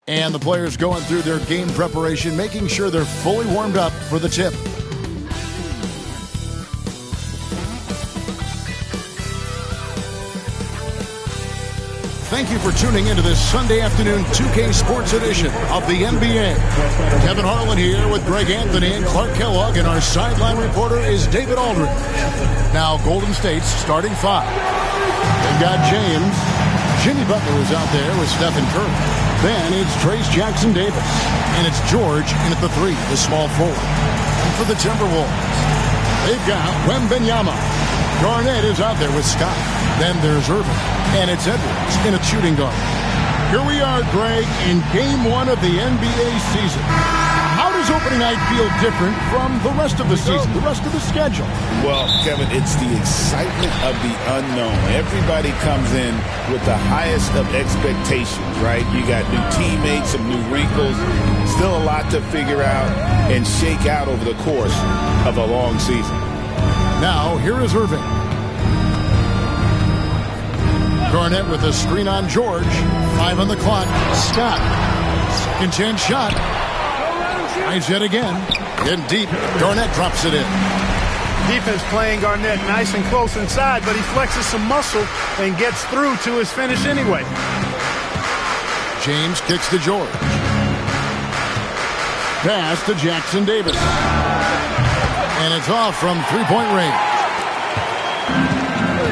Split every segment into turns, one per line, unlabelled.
And the players going through their game preparation, making sure they're fully warmed up for the tip. Thank you for tuning into this Sunday afternoon 2K Sports edition of the NBA. Kevin Harlan here with Greg Anthony and Clark Kellogg, and our sideline reporter is David Aldridge. Now Golden State's starting five. They've got James. Jimmy Butler is out there with Stephen Curry. Then it's Trace Jackson-Davis. And it's George in at the three, the small forward. And for the Timberwolves, they've got Wembanyama. Garnett is out there with Scott. Then there's Irving. And it's Edwards in a shooting guard. Here we are, Greg, in Game 1 of the NBA season. How does opening night feel different from the rest of the season, the rest of the schedule?
Well, Kevin, it's the excitement of the unknown. Everybody comes in with the highest of expectations, right? You got new teammates, some new wrinkles, still a lot to figure out and shake out over the course of a long season.
Now, here is Irving. Garnett with a screen on George. 5 on the clock. Scott. Second chance shot. Tries yet again. In deep. Garnett drops it in.
Defense playing Garnett nice and close inside, but he flexes some muscle and gets through to his finish anyway.
James kicks to George. Pass to Jackson-Davis. And it's off from three-point range.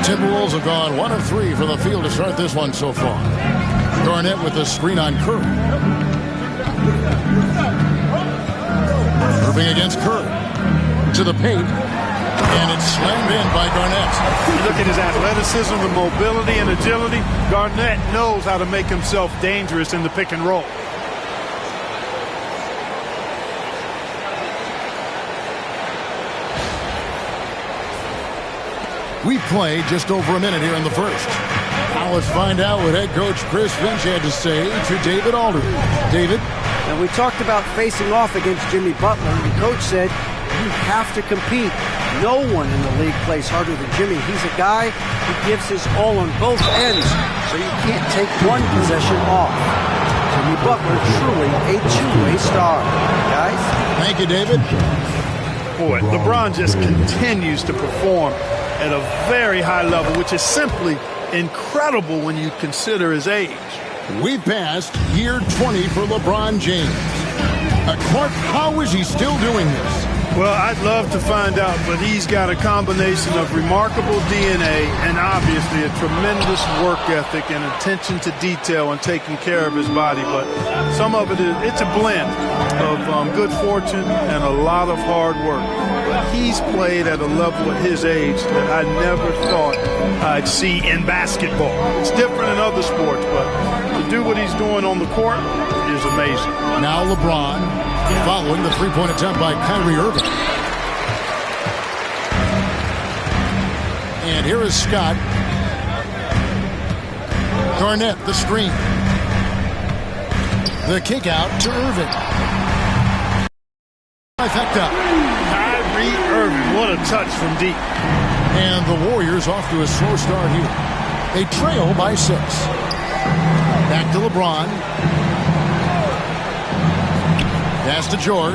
Timberwolves have gone 1 of 3 from the field to start this one so far. Garnett with a screen on Curry. Irving against Curry. To the paint. And it's slammed in by Garnett.
You look at his athleticism, the mobility, and agility. Garnett knows how to make himself dangerous in the pick and roll.
We play just over a minute here in the first. Now let's find out what head coach Chris Finch had to say to David Aldridge. David?
And we talked about facing off against Jimmy Butler. The coach said, you have to compete. No one in the league plays harder than Jimmy. He's a guy who gives his all on both ends, so you can't take one possession off. Jimmy Butler, truly a two-way star. Guys?
Thank you, David.
Boy, LeBron just continues to perform at a very high level, which is simply incredible when you consider his age.
We passed year 20 for LeBron James. Clark, how is he still doing this?
Well, I'd love to find out, but he's got a combination of remarkable DNA and obviously a tremendous work ethic and attention to detail and taking care of his body. But some of it's a blend of good fortune and a lot of hard work. But he's played at a level at his age that I never thought I'd see in basketball. It's different in other sports, but to do what he's doing on the court is amazing.
Now LeBron following the three-point attempt by Kyrie Irving. And here is Scott. Garnett, the screen. The kick out to Irving. Trifecta.
Kyrie Irving, what a touch from deep.
And the Warriors off to a slow start here. They trail by 6. Back to LeBron. Pass to George.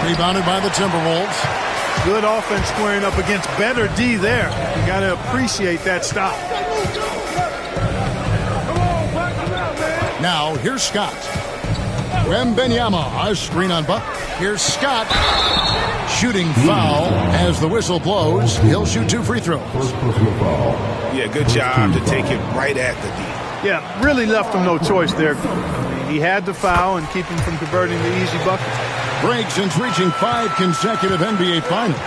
Rebounded by the Timberwolves.
Good offense squaring up against better D there. You got to appreciate that stop.
Now, here's Scott. Wembanyama, a screen on Buck. Here's Scott. Shooting foul as the whistle blows. He'll shoot 2 free throws.
Yeah, good job to take it right at the D.
Yeah, really left him no choice there. He had to foul and keep him from converting the easy bucket.
Break since reaching 5 consecutive NBA Finals.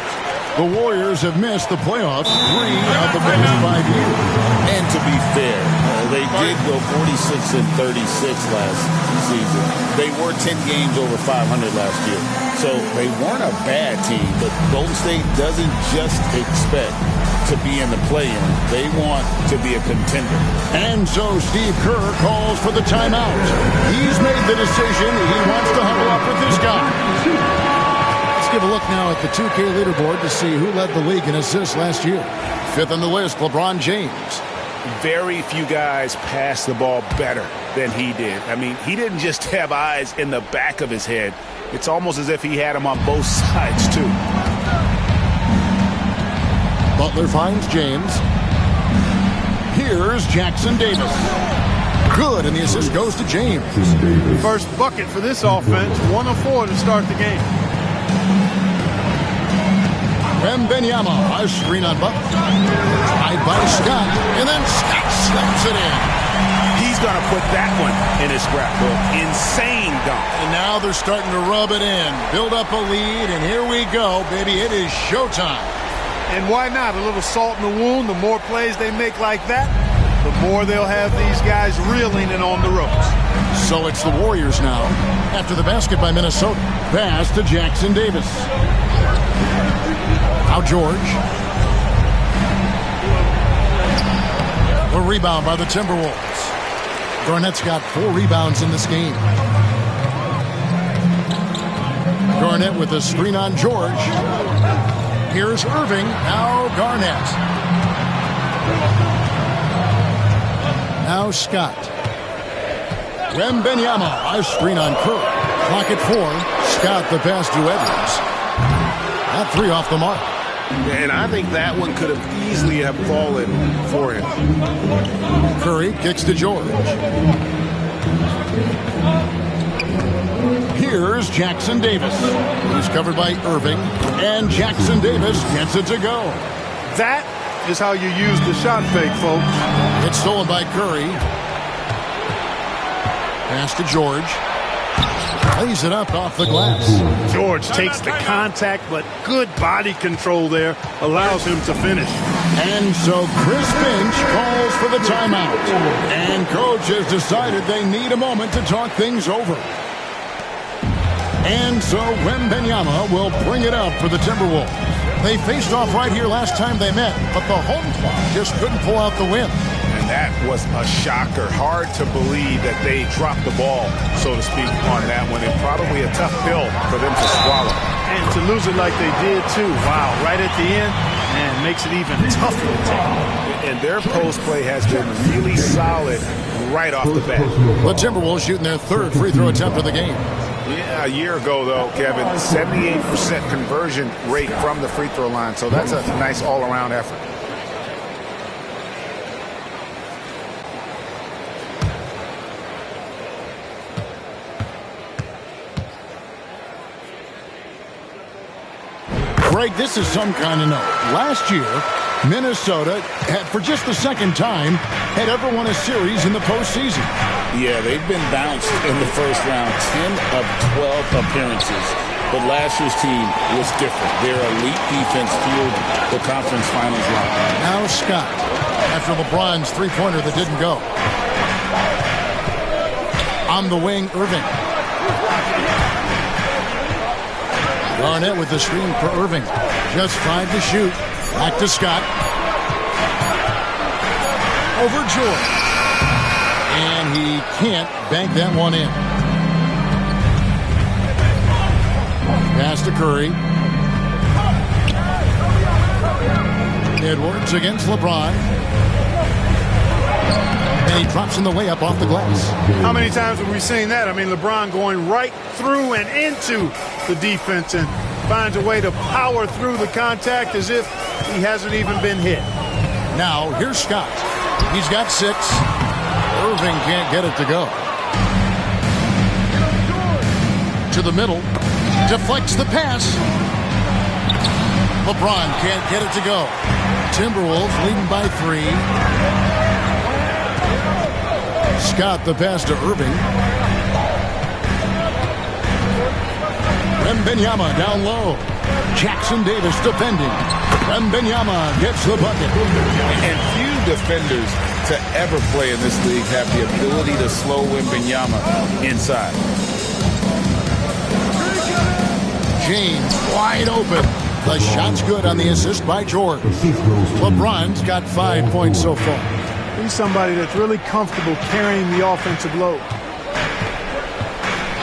The Warriors have missed the playoffs 3 of the past 5 years.
And to be fair, they did go 46 and 36 last season. They were 10 games over 500 last year. So they weren't a bad team, but Golden State doesn't just expect to be in the play-in. They want to be a contender.
And so Steve Kerr calls for the timeout. He's made the decision. He wants to huddle up with this guy. Let's give a look now at the 2K leaderboard to see who led the league in assists last year. 5th on the list, LeBron James.
Very few guys pass the ball better than he did. I mean, he didn't just have eyes in the back of his head. It's almost as if he had them on both sides, too.
Butler finds James. Here's Jackson Davis. Good, and the assist goes to James.
First bucket for this offense, 1 of 4 to start the game.
Wembanyama, a screen on Buck. Tried by Scott, and then Scott slaps it in.
He's going to put that one in his scrapbook. Insane dunk.
And now they're starting to rub it in. Build up a lead, and here we go, baby. It is showtime.
And why not? A little salt in the wound. The more plays they make like that, the more they'll have these guys reeling and on the ropes.
So it's the Warriors now. After the basket by Minnesota. Pass to Jackson Davis. Now George. A rebound by the Timberwolves. Garnett's got 4 rebounds in this game. Garnett with a screen on George. Here's Irving. Now Garnett. Now Scott. Wembanyama. A screen on Curry. Clock at 4. Scott the pass to Edwards. That 3 off the mark.
And I think that one could have easily have fallen for him.
Curry kicks to George. Here's Jackson Davis. He's covered by Irving. And Jackson Davis gets it to go.
That is how you use the shot fake, folks.
It's stolen by Curry. Pass to George. Lays it up off the glass.
George takes the contact, but good body control there allows him to finish.
And so Chris Finch calls for the timeout. And coach has decided they need a moment to talk things over. And so Wembanyama will bring it up for the Timberwolves. They faced off right here last time they met, but the home club just couldn't pull out the win.
And that was a shocker. Hard to believe that they dropped the ball, so to speak, on that one. And probably a tough pill for them to swallow.
And to lose it like they did, too. Wow, right at the end, Man, makes it even tougher to take.
And their post play has been really solid right off the bat.
The Timberwolves shooting their third free throw attempt of the game.
Yeah, a year ago, though, Kevin, 78% conversion rate from the free throw line. So that's a nice all-around effort.
Greg, this is some kind of note. Last year, Minnesota had, for just the second time, had ever won a series in the postseason.
Yeah, they've been bounced in the first round, 10 of 12 appearances. But last year's team was different. Their elite defense fueled the conference finals run.
Now Scott, after LeBron's three-pointer that didn't go. On the wing, Irving. Garnett with the screen for Irving. Just 5 to shoot. Back to Scott. Over George. And he can't bank that one in. Pass to Curry. Edwards against LeBron. And he drops in the way up off the glass.
How many times have we seen that? I mean, LeBron going right through and into the defense and finds a way to power through the contact as if he hasn't even been hit.
Now, here's Scott. He's got 6. Irving can't get it to go. To the middle. Deflects the pass. LeBron can't get it to go. Timberwolves leading by 3. Scott the pass to Irving. Wembanyama down low. Jackson Davis defending. Wembanyama gets the bucket.
And few defenders to ever play in this league have the ability to slow Wembanyama inside.
James wide open. The shot's good on the assist by George. LeBron's got 5 points so far.
He's somebody that's really comfortable carrying the offensive load.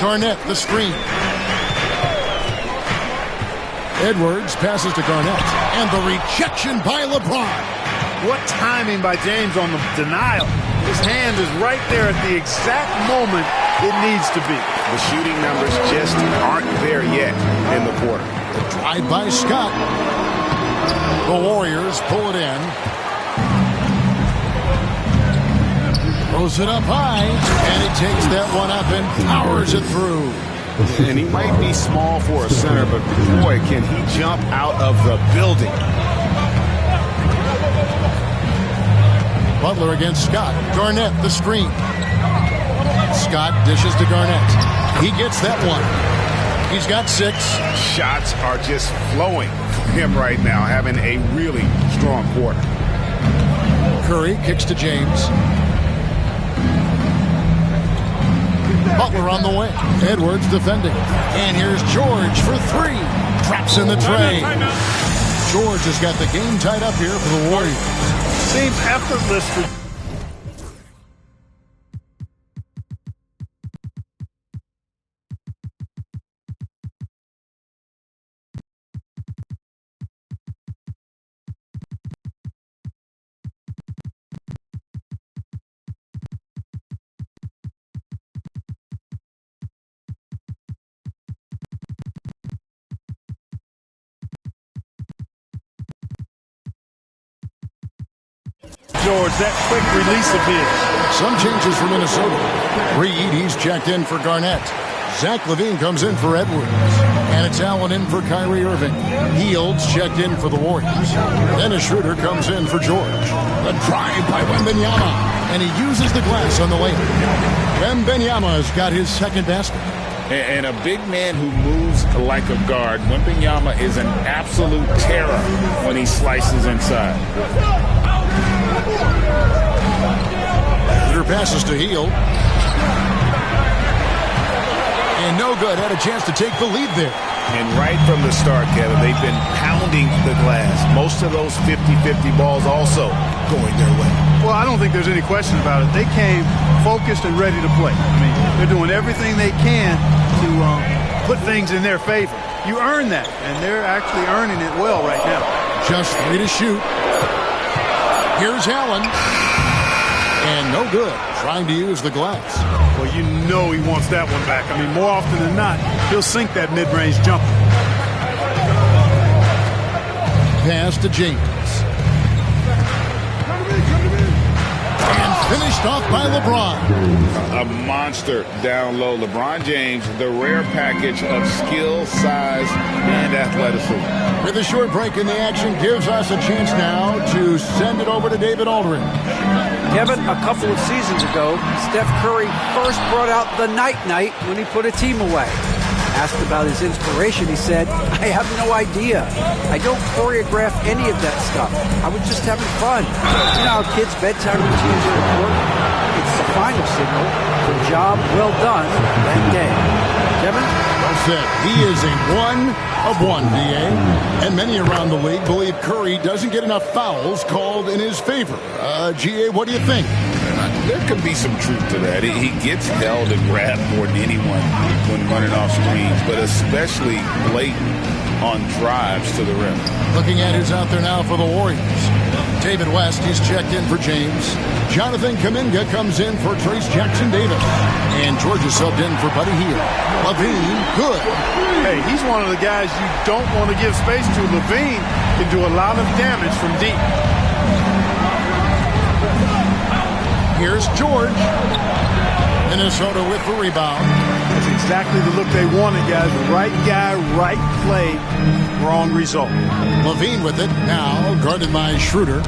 Garnett, the screen. Edwards passes to Garnett. And the rejection by LeBron.
What timing by James on the denial. His hand is right there at the exact moment it needs to be.
The shooting numbers just aren't there yet in the quarter.
The drive by Scott. The Warriors pull it in. Throws it up high. And he takes that one up and powers it through.
And he might be small for a center, but boy, can he jump out of the building.
Butler against Scott. Garnett, the screen. Scott dishes to Garnett. He gets that one. He's got 6.
Shots are just flowing for him right now, having a really strong quarter.
Curry kicks to James. Butler on the wing. Edwards defending. And here's George for 3. Traps in the tray. George has got the game tied up here for the Warriors.
Seems effortless for George, that quick release of his.
Some changes for Minnesota. Reed, he's checked in for Garnett. Zach LaVine comes in for Edwards. And it's Allen in for Kyrie Irving. Heald's checked in for the Warriors. Dennis Schroeder comes in for George. The drive by Wembanyama. And he uses the glass on the layup. Wembanyama's got his second basket.
And a big man who moves like a guard. Wembanyama is an absolute terror when he slices inside.
Schroeder passes to Hield. And no good. Had a chance to take the lead there.
And right from the start, Kevin, they've been pounding the glass. Most of those 50-50 balls also going their way.
Well, I don't think there's any question about it. They came focused and ready to play. I mean, they're doing everything they can to put things in their favor. You earn that, and they're actually earning it well right now.
Just 3 to shoot. Here's Allen. And no good. Trying to use the glass.
Well, you know he wants that one back. I mean, more often than not, he'll sink that mid-range jumper.
Pass to James. And finished off by LeBron.
A monster down low. LeBron James, the rare package of skill, size, and athleticism.
With a short break in the action, gives us a chance now to send it over to David Aldridge.
Kevin, a couple of seasons ago, Steph Curry first brought out the night-night when he put a team away. Asked about his inspiration, he said, I have no idea. I don't choreograph any of that stuff. I was just having fun. You know how kids' bedtime routines are important? It's the final signal for a job well done that day. Kevin?
Well said. He is a 1 of 1, DA. And many around the league believe Curry doesn't get enough fouls called in his favor. GA, what do you think?
There could be some truth to that. He gets held and grabbed more than anyone when running off screens, but especially blatant on drives to the rim.
Looking at who's out there now for the Warriors. David West, he's checked in for James. Jonathan Kuminga comes in for Trace Jackson-Davis. And Georgia subbed in for Buddy Hield. Levine, good.
Hey, he's one of the guys you don't want to give space to. Levine can do a lot of damage from deep.
Here's George. Minnesota with the rebound.
That's exactly the look they wanted, guys. Right guy, right play, wrong result.
Levine with it, now guarded by Schroeder.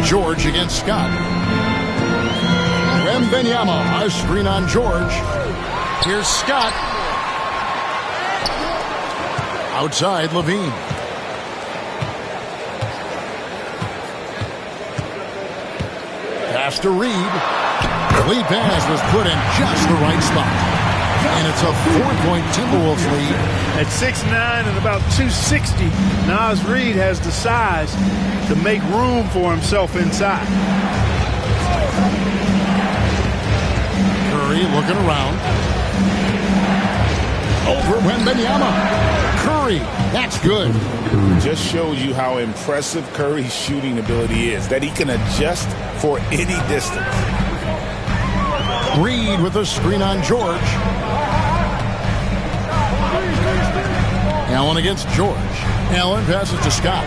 George against Scott. Wembanyama, a screen on George. Here's Scott. Outside, Levine. Pass to Reed. The lead pass was put in just the right spot. And it's a 4-point Timberwolves lead.
At 6'9" and about 260, Naz Reid has the size to make room for himself inside.
Curry looking around. Over Wembanyama. Curry, that's good.
Just shows you how impressive Curry's shooting ability is, that he can adjust for any distance.
Reed with a screen on George. Allen against George. Allen passes to Scott.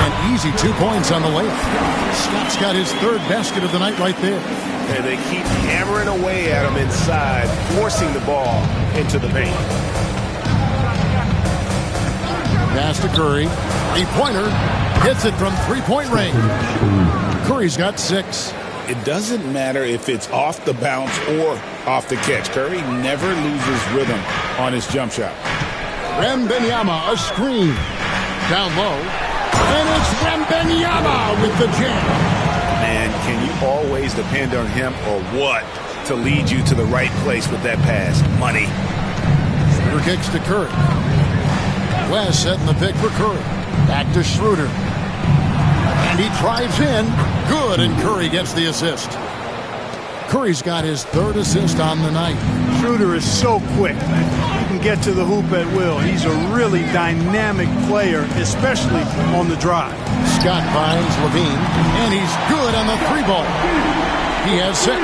An easy 2 points on the layup. Scott's got his third basket of the night right there.
And they keep hammering away at him inside, forcing the ball into the paint.
Pass to Curry. Three-pointer. Hits it from three-point range. Curry's got 6.
It doesn't matter if it's off the bounce or off the catch. Curry never loses rhythm on his jump shot.
Wembanyama, a screen. Down low. And it's Wembanyama with the jam.
Man, can you always depend on him or what to lead you to the right place with that pass? Money.
Schroeder kicks to Curry. West setting the pick for Curry. Back to Schroeder. And he drives in. Good, and Curry gets the assist. Curry's got his third assist on the night.
Schroeder is so quick. He can get to the hoop at will. He's a really dynamic player, especially on the drive.
Scott finds Levine, and he's good on the 3-ball. He has 6.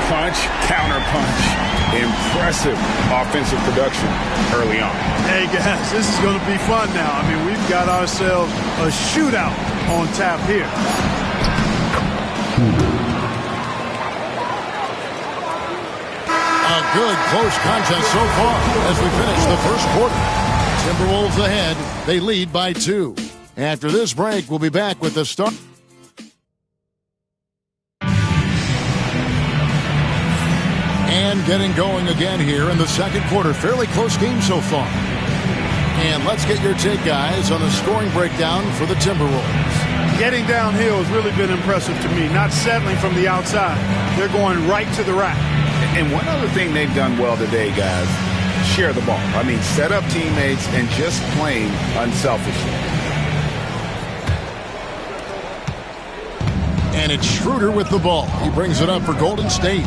Punch, counter punch. Impressive offensive production early on.
Hey, guys, this is going to be fun now. I mean, we've got ourselves a shootout on tap here.
A good close contest so far as we finish the first quarter. Timberwolves ahead. They lead by 2. After this break, we'll be back with the start. And getting going again here in the second quarter. Fairly close game so far. And let's get your take, guys, on the scoring breakdown for the Timberwolves.
Getting downhill has really been impressive to me. Not settling from the outside. They're going right to the rack.
And one other thing they've done well today, guys, share the ball. I mean, set up teammates and just playing unselfishly.
And it's Schroeder with the ball. He brings it up for Golden State.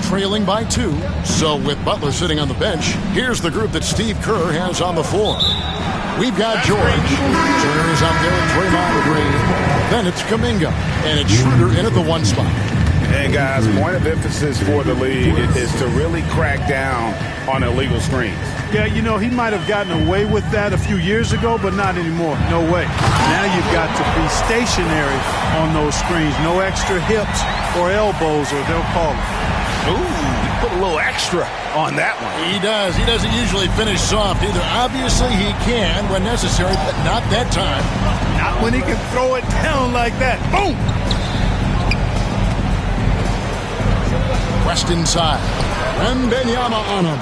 trailing by 2. So with Butler sitting on the bench, here's the group that Steve Kerr has on the floor. We've got George. Turner is out there with Draymond Green. Then it's Kuminga. And it's Schroeder in at the 1 spot.
And guys, point of emphasis for the league is to really crack down on illegal screens.
Yeah, you know, he might have gotten away with that a few years ago, but not anymore. No way. Now you've got to be stationary on those screens. No extra hips or elbows, or they'll call it.
Ooh, he put a little extra on that one.
He does. He doesn't usually finish soft either. Obviously, he can when necessary, but not that time.
Not when he can throw it down like that. Boom!
West inside. Wembanyama on him.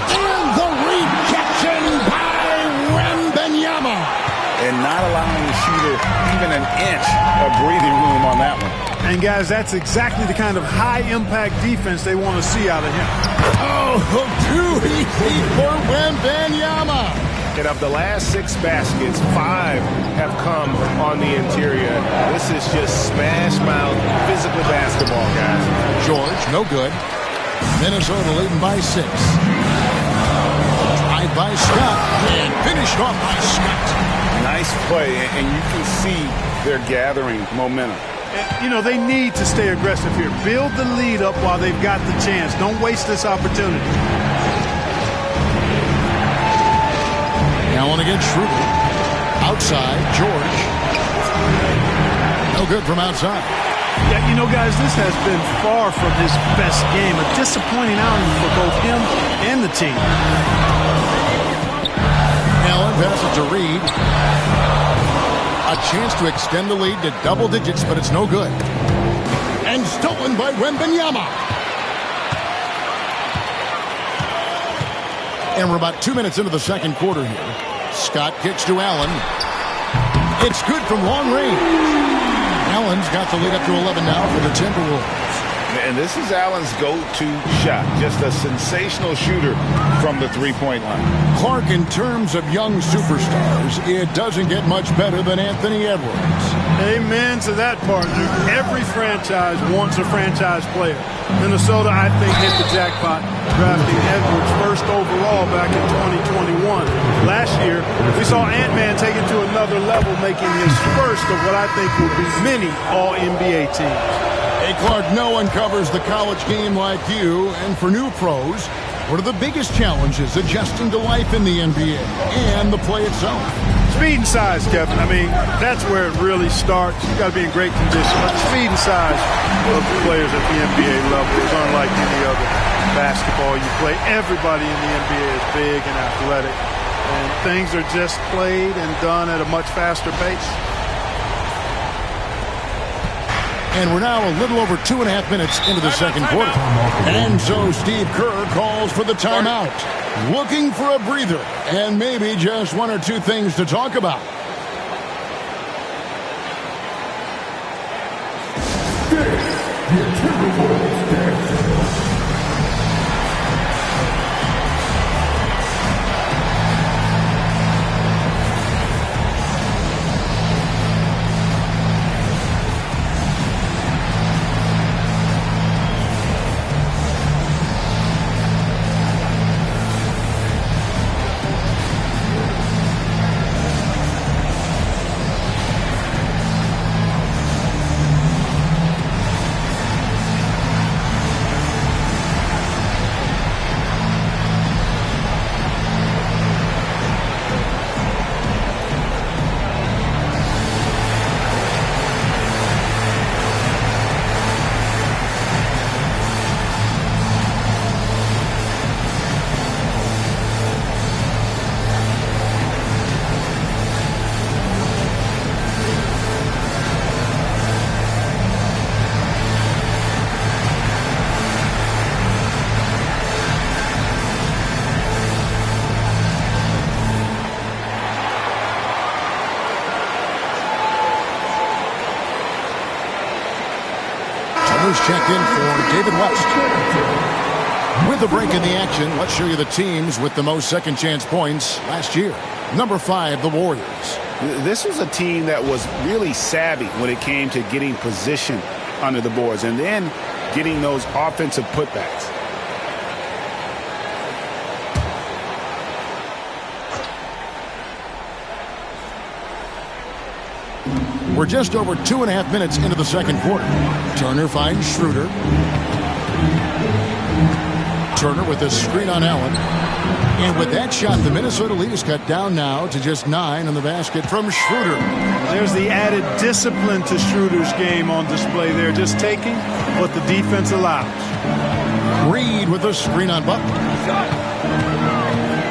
And the rejection by Wembanyama.
And not allowing the shooter even an inch of breathing room on that one.
And, guys, that's exactly the kind of high-impact defense they want to see out of him.
Oh, too easy for Wembanyama.
And of the last 6 baskets, 5 have come on the interior. This is just smash-mouth physical basketball, guys.
George, no good. Minnesota leading by 6. Tried by Scott and finished off by Scott.
Nice play, and you can see they're gathering momentum.
You know, they need to stay aggressive here. Build the lead up while they've got the chance. Don't waste this opportunity.
Allen against Schroeder. Outside, George. No good from outside.
Yeah, you know, guys, this has been far from his best game. A disappointing outing for both him and the team.
Allen passes to Reed. A chance to extend the lead to double digits, but it's no good. And stolen by Wembanyama. And we're about 2 minutes into the second quarter here. Scott kicks to Allen. It's good from long range. Allen's got the lead up to 11 now for the Timberwolves.
And this is Allen's go-to shot. Just a sensational shooter from the three-point line.
Clark, in terms of young superstars, it doesn't get much better than Anthony Edwards.
Amen to that, partner. Every franchise wants a franchise player. Minnesota, I think, hit the jackpot drafting Edwards first overall back in 2021. Last year, we saw Ant-Man take it to another level, making his first of what I think will be many All-NBA teams.
Hey, Clark, no one covers the college game like you. And for new pros, what are the biggest challenges adjusting to life in the NBA and the play itself?
Speed and size, Kevin. I mean, that's where it really starts. You got to be in great condition. But the speed and size of the players at the NBA level is unlike any other basketball you play. Everybody in the NBA is big and athletic. And things are just played and done at a much faster pace.
And we're now a little over 2.5 minutes into the second quarter. And so Steve Kerr calls for the timeout, looking for a breather and maybe just 1 or 2 things to talk about. Checked in for David West. With the break in the action, let's show you the teams with the most second chance points last year. Number 5, the Warriors.
This was a team that was really savvy when it came to getting position under the boards. And then getting those offensive putbacks.
We're just over 2.5 minutes into the second quarter. Turner finds Schroeder. Turner with a screen on Allen. And with that shot, the Minnesota lead is cut down now to just 9 on the basket from Schroeder.
There's the added discipline to Schroeder's game on display there. Just taking what the defense allows.
Reed with a screen on Butler.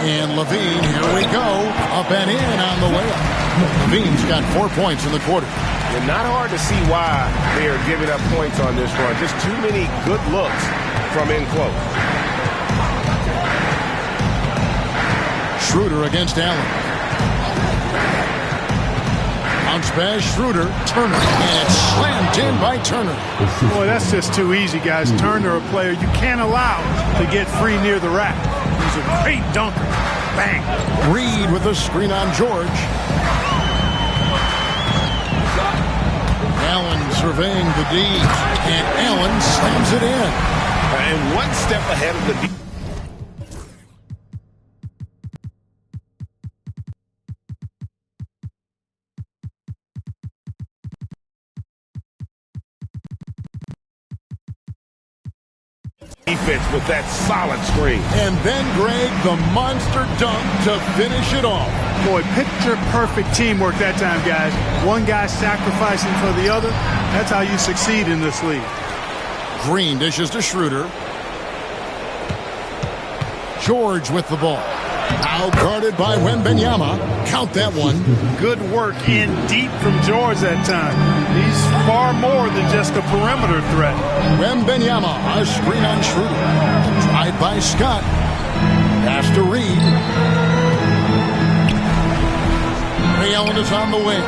And Levine, here we go. Up and in on the layup. Levine's got 4 points in the quarter.
And not hard to see why they are giving up points on this run. Just too many good looks from in close.
Schroeder against Allen. Bounce pass, Schroeder, Turner, and it's slammed in by Turner.
Boy, that's just too easy, guys. Turner, a player you can't allow to get free near the rack. He's a great dunker. Bang.
Reed with a screen on George. Allen surveying the D, and Allen slams it in.
And one step ahead of the defense with that solid screen.
And then, Greg, the monster dunk to finish it off.
Boy, picture-perfect teamwork that time, guys. One guy sacrificing for the other. That's how you succeed in this league.
Green dishes to Schroeder. George with the ball. Out guarded by Wembanyama. Count that one.
Good work in deep from George that time. He's far more than just a perimeter threat.
Wembanyama, a screen on Schroeder. Tried by Scott. Pass to Reed. Ray Allen is on the wing.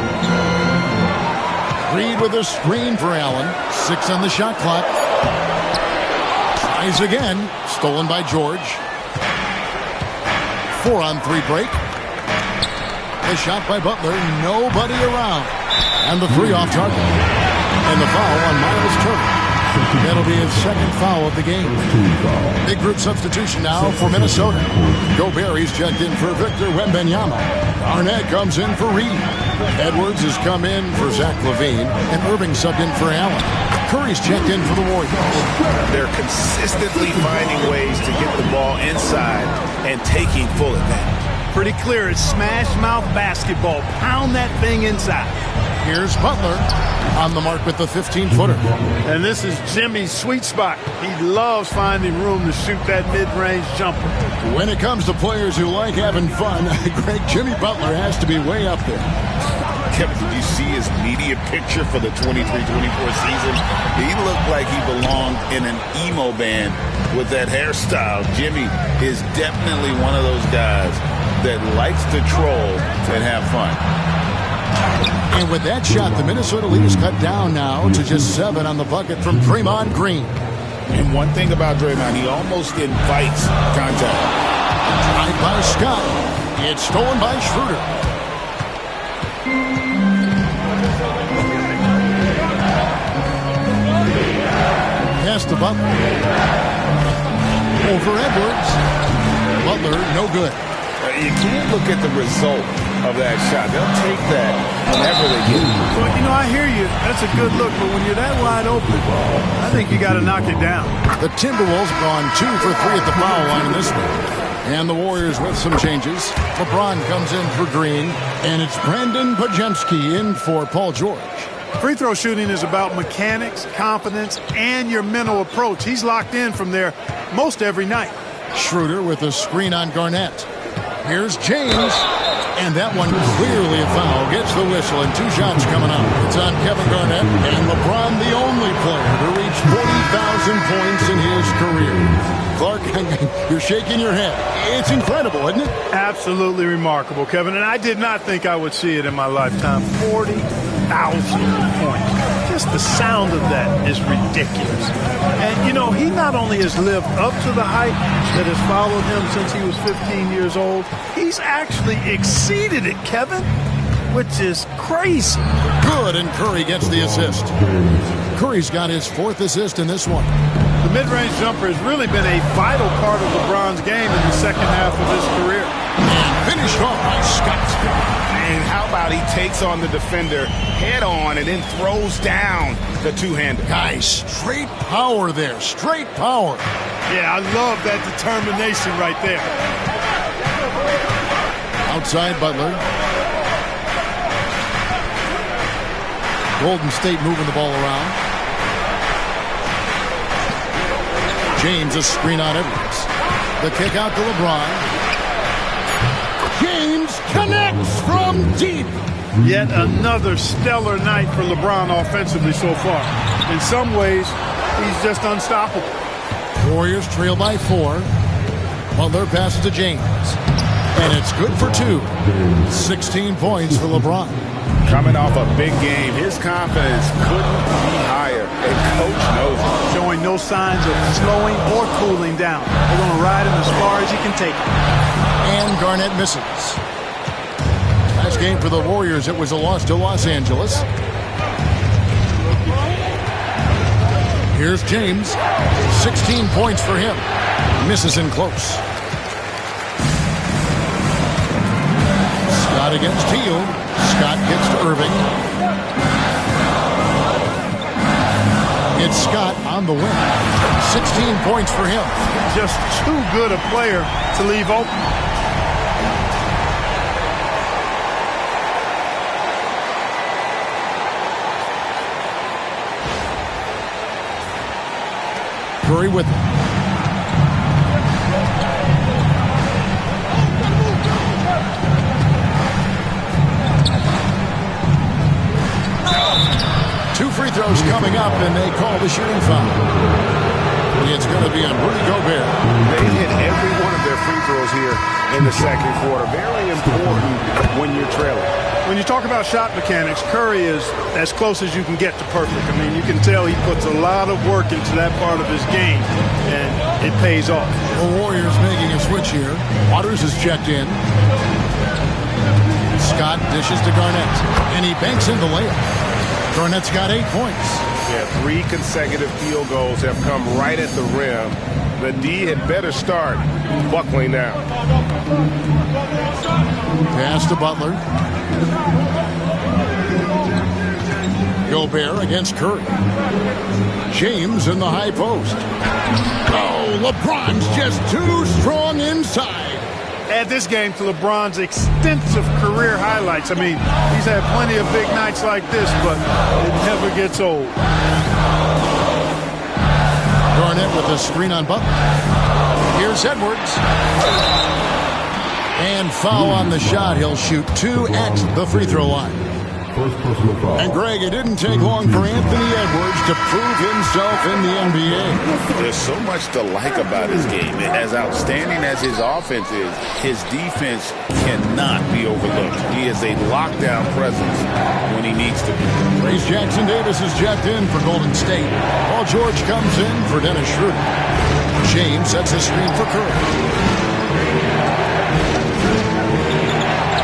Reed with a screen for Allen. 6 on the shot clock. Tries again. Stolen by George. 4-on-3 break. The shot by Butler. Nobody around. And the 3 off target. And the foul on Miles Turner. That'll be his second foul of the game. Big group substitution now for Minnesota. Gobert's checked in for Victor Wembanyama. Arnett comes in for Reed. Edwards has come in for Zach LaVine. And Irving subbed in for Allen. Curry's checked in for the Warriors.
They're consistently finding ways to get the ball inside and taking full advantage.
Pretty clear. It's smash mouth basketball. Pound that thing inside.
Here's Butler on the mark with the 15-footer.
And this is Jimmy's sweet spot. He loves finding room to shoot that mid-range jumper.
When it comes to players who like having fun, Greg, Jimmy Butler has to be way up there.
Kevin, did you see his media picture for the 23-24 season? He looked like he belonged in an emo band with that hairstyle. Jimmy is definitely one of those guys that likes to troll and have fun.
And with that shot, the Minnesota lead is cut down now to just 7 on the bucket from Draymond Green.
And one thing about Draymond, he almost invites contact.
Tried by Scott. It's stolen by Schroeder. Pass to Butler. Over Edwards. Butler, no good.
You can't look at the result of that shot. They'll take that whenever they get it.
Well, you know, I hear you. That's a good look, but when you're that wide open, I think you got to knock it down.
The Timberwolves gone 2 for 3 at the foul line in this one. And the Warriors with some changes. LeBron comes in for Green, and it's Brandon Podziemski in for Paul George.
Free throw shooting is about mechanics, confidence, and your mental approach. He's locked in from there most every night.
Schroeder with a screen on Garnett. Here's James. And that one clearly a foul. Gets the whistle, and 2 shots coming up. It's on Kevin Garnett, and LeBron the only player to reach 40,000 points in his career. Clark, you're shaking your head. It's incredible, isn't it?
Absolutely remarkable, Kevin. And I did not think I would see it in my lifetime. 40,000 points. Just the sound of that is ridiculous. And, you know, he not only has lived up to the hype that has followed him since he was 15 years old, he's actually exceeded it, Kevin, which is crazy.
Good, and Curry gets the assist. Curry's got his 4th assist in this one.
The mid-range jumper has really been a vital part of LeBron's game in the second half of his career.
And finished off by Scott.
And how about he takes on the defender head on and then throws down the two-hander.
Guys, straight power there. Straight power.
Yeah, I love that determination right there.
Outside Butler. Golden State moving the ball around. James a screen on Edwards. The kick out to LeBron. James connects from deep.
Yet another stellar night for LeBron offensively so far. In some ways, he's just unstoppable.
Warriors trail by 4. Butler passes to James. And it's good for 2. 16 points for LeBron.
Coming off a big game, his confidence couldn't be higher. And coach knows it.
Showing no signs of slowing or cooling down. They're going to ride him as far as he can take it.
And Garnett misses. Last game for the Warriors, it was a loss to Los Angeles. Here's James. 16 points for him. Misses in close. Scott against Teal. Scott gets to Irving. It's Scott on the win. 16 points for him.
Just too good a player to leave open.
Curry with him. Two free throws coming up, and they call the shooting foul. It's going to be on Rudy Gobert.
They hit every one of their free throws here in the second quarter. Very important when you're trailing.
When you talk about shot mechanics, Curry is as close as you can get to perfect. I mean, you can tell he puts a lot of work into that part of his game, and it pays off.
The Warriors making a switch here. Waters is checked in. Scott dishes to Garnett, and he banks in the layup. Garnett's got 8 points.
Yeah, 3 consecutive field goals have come right at the rim. The D had better start buckling down.
Pass to Butler. Gobert against Curry. James in the high post. Oh, LeBron's just too strong inside.
Add this game to LeBron's extensive career highlights. I mean, he's had plenty of big nights like this, but it never gets old.
Garnett with a screen on Butler. Here's Edwards. And foul on the shot. He'll shoot 2 at the free throw line. And Greg, it didn't take long for Anthony Edwards to prove himself in the NBA.
There's so much to like about his game. As outstanding as his offense is, his defense cannot be overlooked. He is a lockdown presence when he needs to be.
Trace Jackson Davis is checked in for Golden State, while George comes in for Dennis Schroeder. James sets a screen for Curry.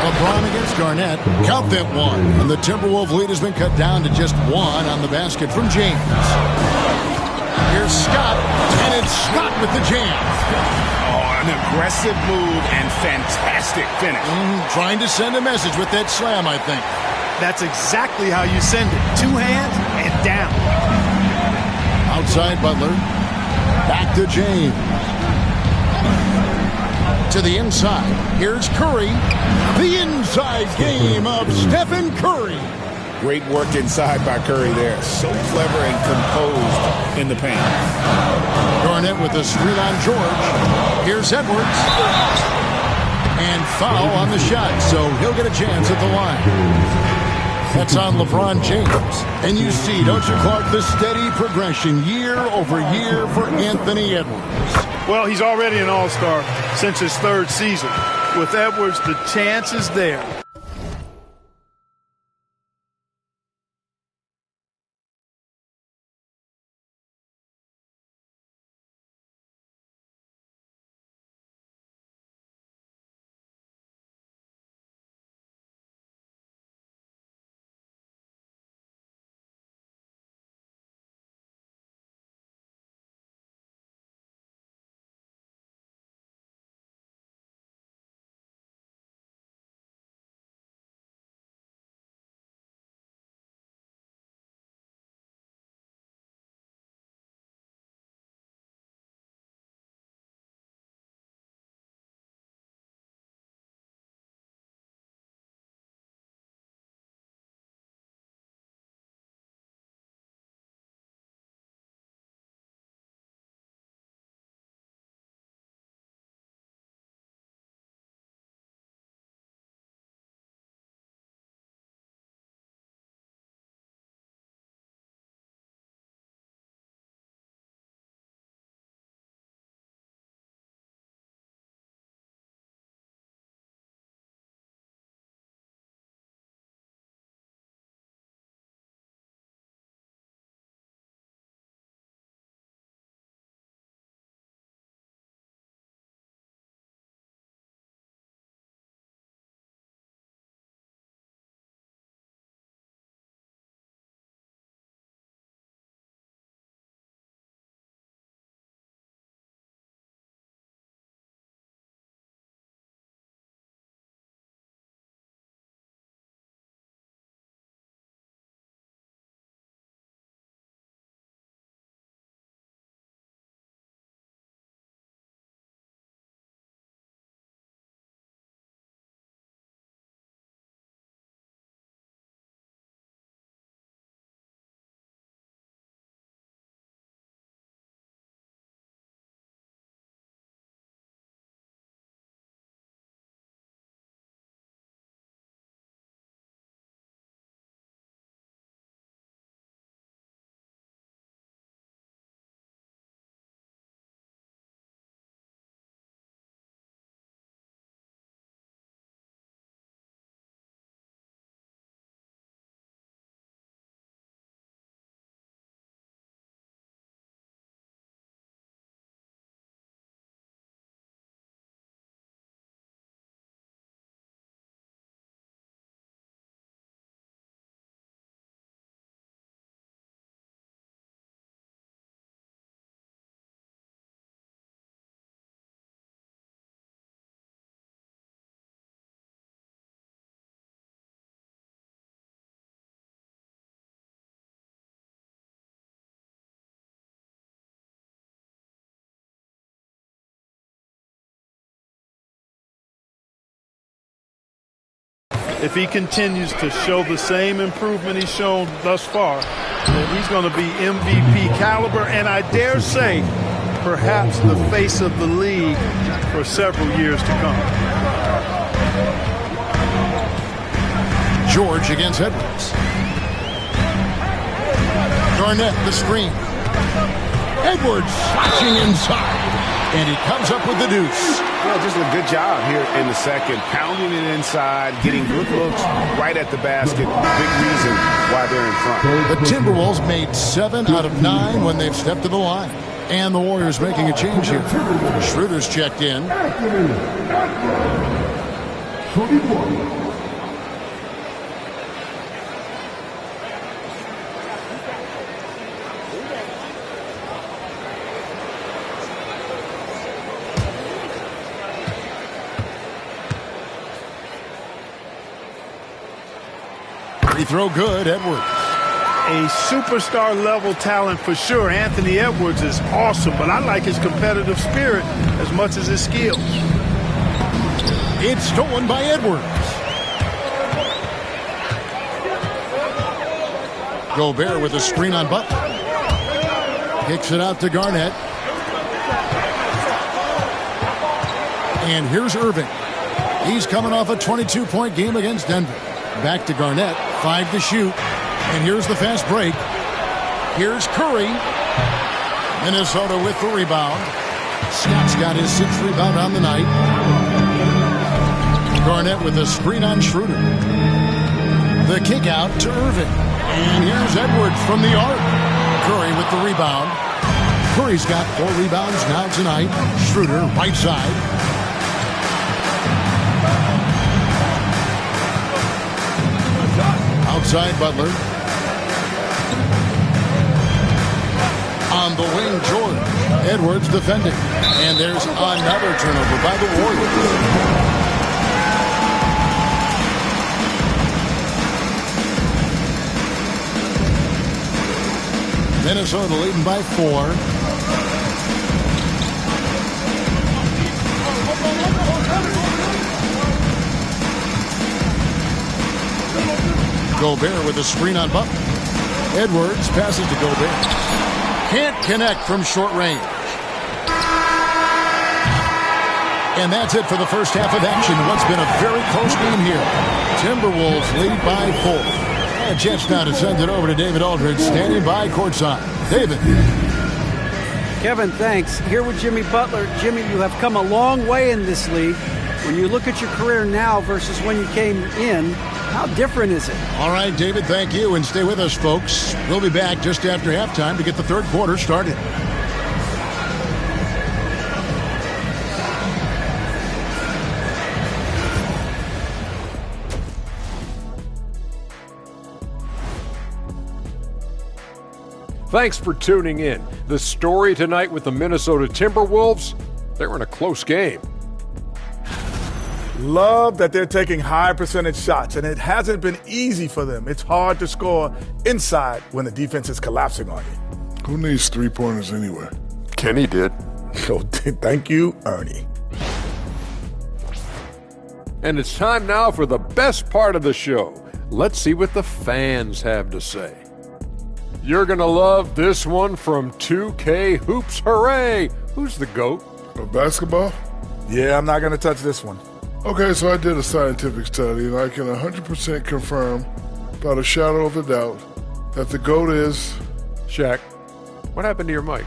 LeBron against Garnett. Count that 1. And the Timberwolves lead has been cut down to just 1 on the basket from James. Here's Scott, and it's Scott with the jam.
Oh, an aggressive move and fantastic finish.
Trying to send a message with that slam, I think.
That's exactly how you send it. 2 hands and down.
Outside Butler. Back to James. To the inside. Here's Curry. The inside game of Stephen Curry.
Great work inside by Curry there. So clever and composed in the paint.
Garnett with a screen on George. Here's Edwards. And foul on the shot, so he'll get a chance at the line. That's on LeBron James. And you see, don't you, Clark, the steady progression year over year for Anthony Edwards.
Well, he's already an all-star since his 3rd season. With Edwards, the chance is there. If he continues to show the same improvement he's shown thus far, then he's going to be MVP caliber, and I dare say perhaps the face of the league for several years to come.
George against Edwards. Garnett, the screen. Edwards slashing inside, and he comes up with the deuce.
Well, just a good job here in the second, pounding it inside, getting good looks right at the basket. Big reason why they're in front.
The Timberwolves made 7 out of 9 when they've stepped to the line. And the Warriors making a change here. Schroeder's checked in. Free throw good, Edwards.
A superstar level talent for sure. Anthony Edwards is awesome, but I like his competitive spirit as much as his skill.
It's stolen by Edwards. Gobert with a screen on Butler. Kicks it out to Garnett. And here's Irving. He's coming off a 22-point game against Denver. Back to Garnett, 5 to shoot. And here's the fast break. Here's Curry. Minnesota with the rebound. Scott's got his 6th rebound on the night. Garnett with a screen on Schroeder. The kick out to Irving. And here's Edwards from the arc. Curry with the rebound. Curry's got 4 rebounds now tonight. Schroeder, right side. Outside Butler. On the wing, George. Edwards defending. And there's another turnover by the Warriors. Minnesota leading by 4. Gobert with a screen on Butler. Edwards passes to Gobert. Can't connect from short range. And that's it for the first half of action. What's been a very close game here. Timberwolves lead by 4. A chance now to send it over to David Aldridge, standing by courtside. David.
Kevin, thanks. Here with Jimmy Butler. Jimmy, you have come a long way in this league. When you look at your career now versus when you came in, how different is it?
All right, David, thank you. And stay with us, folks. We'll be back just after halftime to get the third quarter started.
Thanks for tuning in. The story tonight with the Minnesota Timberwolves, they were in a close game.
Love that they're taking high percentage shots, and it hasn't been easy for them. It's hard to score inside when the defense is collapsing on you.
Who needs three-pointers anyway?
Kenny did.
So thank you, Ernie.
And it's time now for the best part of the show. Let's see what the fans have to say. You're going to love this one from 2K Hoops. Hooray! Who's the GOAT?
Of basketball?
Yeah, I'm not going to touch this one.
Okay, so I did a scientific study, and I can 100% confirm, without a shadow of a doubt, that the GOAT is...
Shaq, what happened to your mic?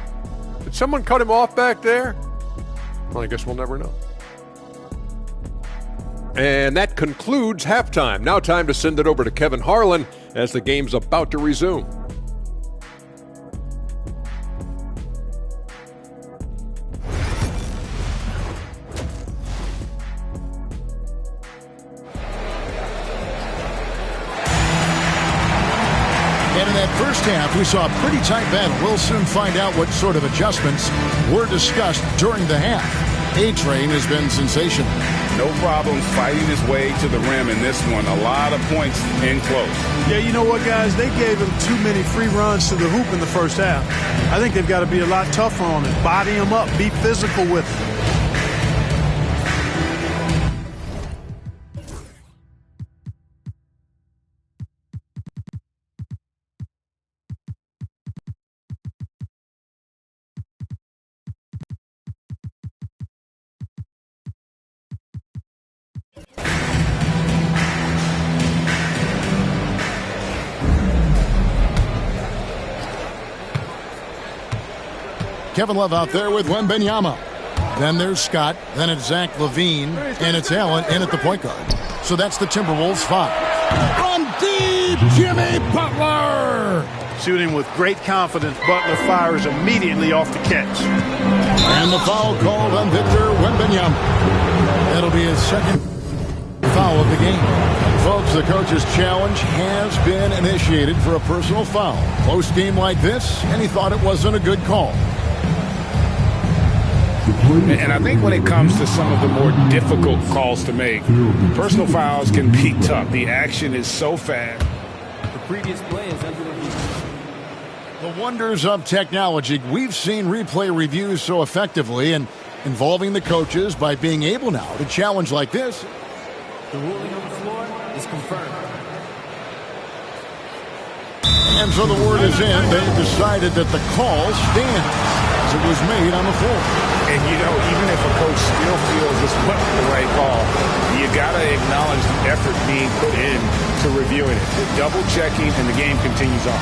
Did someone cut him off back there? Well, I guess we'll never know. And that concludes halftime. Now time to send it over to Kevin Harlan as the game's about to resume.
First half, we saw a pretty tight battle. We'll soon find out what sort of adjustments were discussed during the half. A-Train has been sensational.
No problems fighting his way to the rim in this one. A lot of points in close.
Yeah, you know what, guys? They gave him too many free runs to the hoop in the first half. I think they've got to be a lot tougher on him. Body him up. Be physical with him.
Kevin Love out there with Wembanyama. Then there's Scott. Then it's Zach LaVine. And it's Allen in at the point guard. So that's the Timberwolves 5. From deep, Jimmy Butler.
Shooting with great confidence, Butler fires immediately off the catch.
And the foul called on Victor Wembanyama. That'll be his second foul of the game. Folks, the coach's challenge has been initiated for a personal foul. Close game like this, and he thought it wasn't a good call.
And I think when it comes to some of the more difficult calls to make, personal fouls can be tough. The action is so fast.
The previous play is under review.
The wonders of technology. We've seen replay reviews so effectively and involving the coaches by being able now to challenge like this.
The ruling on the floor is confirmed.
And so the word is in. They've decided that the call stands as it was made on the floor.
And, you know, even if a coach still feels this wasn't the right call, you got to acknowledge the effort being put in to reviewing it. Double checking, and the game continues on.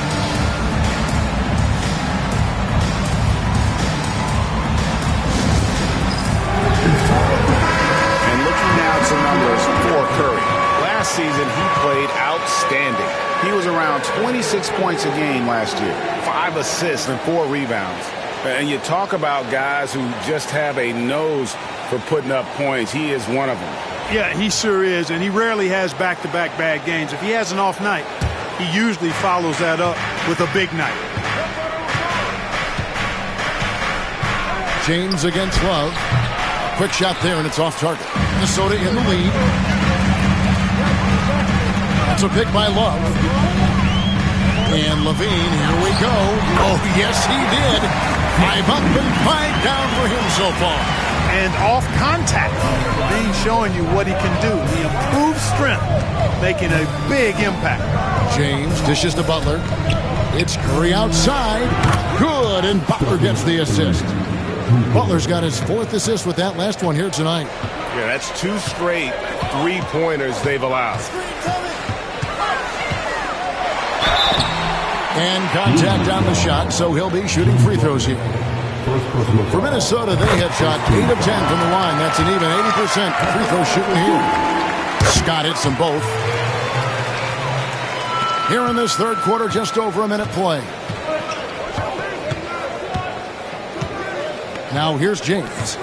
And looking now at some numbers for Curry. Last season, he played outstanding. He was around 26 points a game last year, 5 assists and 4 rebounds. And you talk about guys who just have a nose for putting up points. He is one of them.
Yeah, he sure is, and he rarely has back-to-back bad games. If he has an off night, he usually follows that up with a big night.
James against Love. Quick shot there, and it's off target. Minnesota in the lead. That's a pick by Love. And LaVine, here we go. Oh, yes, he did. 5 up and 5 down for him so far.
And off contact, LaVine showing you what he can do. The improved strength, making a big impact.
James dishes to Butler. It's Curry outside. Good, and Butler gets the assist. Butler's got his 4th assist with that last one here tonight.
Yeah, that's 2 straight 3-pointers they've allowed.
And contact on the shot, so he'll be shooting free throws here. For Minnesota, they have shot 8 of 10 from the line. That's an even 80% free throw shooting here. Scott hits them both. Here in this third quarter, just over a minute play. Now here's James.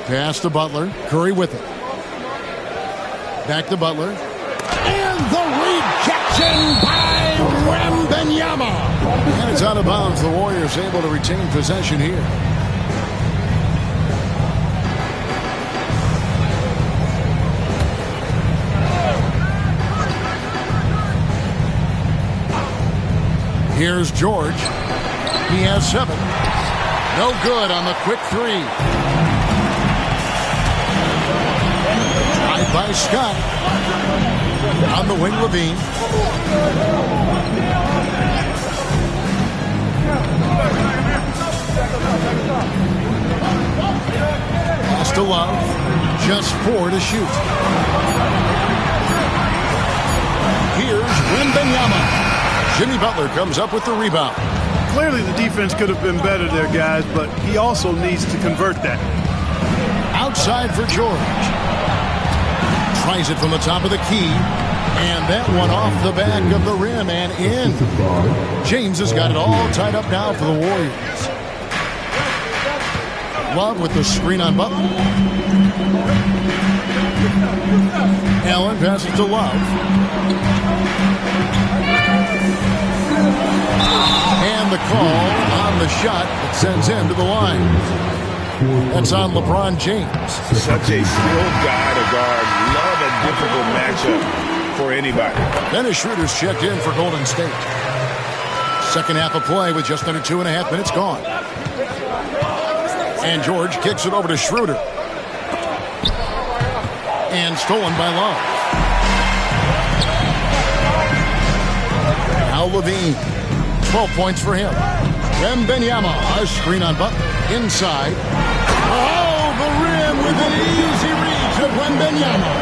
Pass to Butler. Curry with it. Back to Butler. And the rejection by Wembanyama. And it's out of bounds. The Warriors able to retain possession here. Here's George. He has 7. No good on the quick 3. Tied by Scott. On the wing, LaVine. Pass to Love. Just 4 to shoot. Here's Wembanyama. Jimmy Butler comes up with the rebound.
Clearly the defense could have been better there, guys, but he also needs to convert that.
Outside for George. Tries it from the top of the key. And that one off the back of the rim and in. James has got it all tied up now for the Warriors. Love with the screen on Butler. Allen passes to Love. And the call on the shot that sends him to the line. That's on LeBron James.
Such a skilled guy to guard. Love a difficult matchup for anybody.
Dennis Schroeder's checked in for Golden State. Second half of play with just under 2.5 minutes gone. And George kicks it over to Schroeder. And stolen by Love. Now LaVine. 12 points for him. Wembanyama, a screen on Butler. Inside. Oh, the rim with an easy reach of Wembanyama.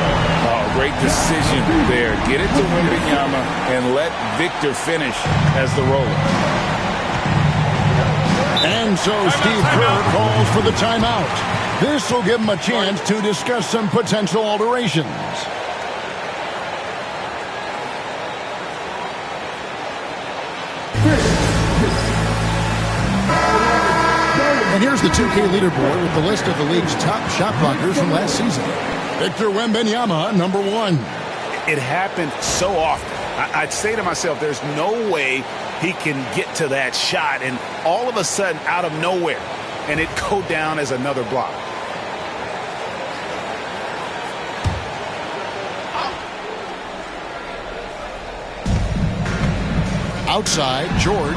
Oh, great decision there. Get it to Wembanyama and let Victor finish as the roller.
And so Steve Kerr calls for the timeout. This will give him a chance to discuss some potential alterations. And here's the 2K leaderboard with the list of the league's top shot blockers from last season. Victor Wembanyama, number 1.
It happened so often. I'd say to myself, there's no way he can get to that shot, and all of a sudden, out of nowhere, and it go down as another block.
Outside, George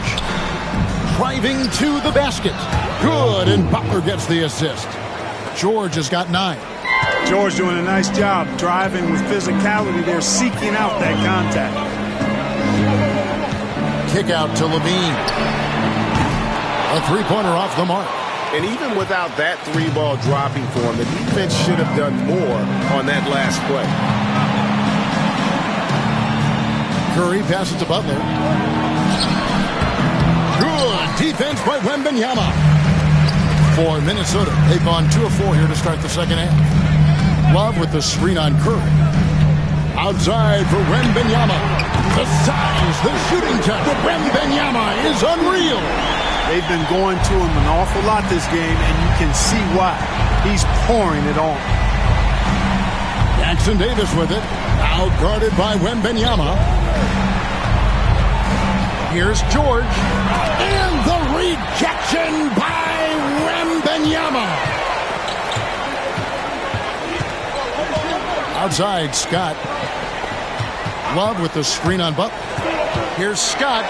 driving to the basket. Good, and Butler gets the assist. George has got 9.
George doing a nice job driving with physicality. They're seeking out that contact.
Kick out to Levine. A three-pointer off the mark.
And even without that three-ball dropping for him, the defense should have done more on that last play.
Curry passes to Butler. Good defense by Wembanyama. For Minnesota, they've gone 2 of 4 here to start the second half. Love with the screen on Curry. Outside for Wembanyama. The size, the shooting touch. Wembanyama is unreal.
They've been going to him an awful lot this game, and you can see why. He's pouring it on.
Jackson Davis with it. Out guarded by Wembanyama. Here's George. And the rejection by Wembanyama. Outside, Scott. Love with the screen on Butler. Here's Scott.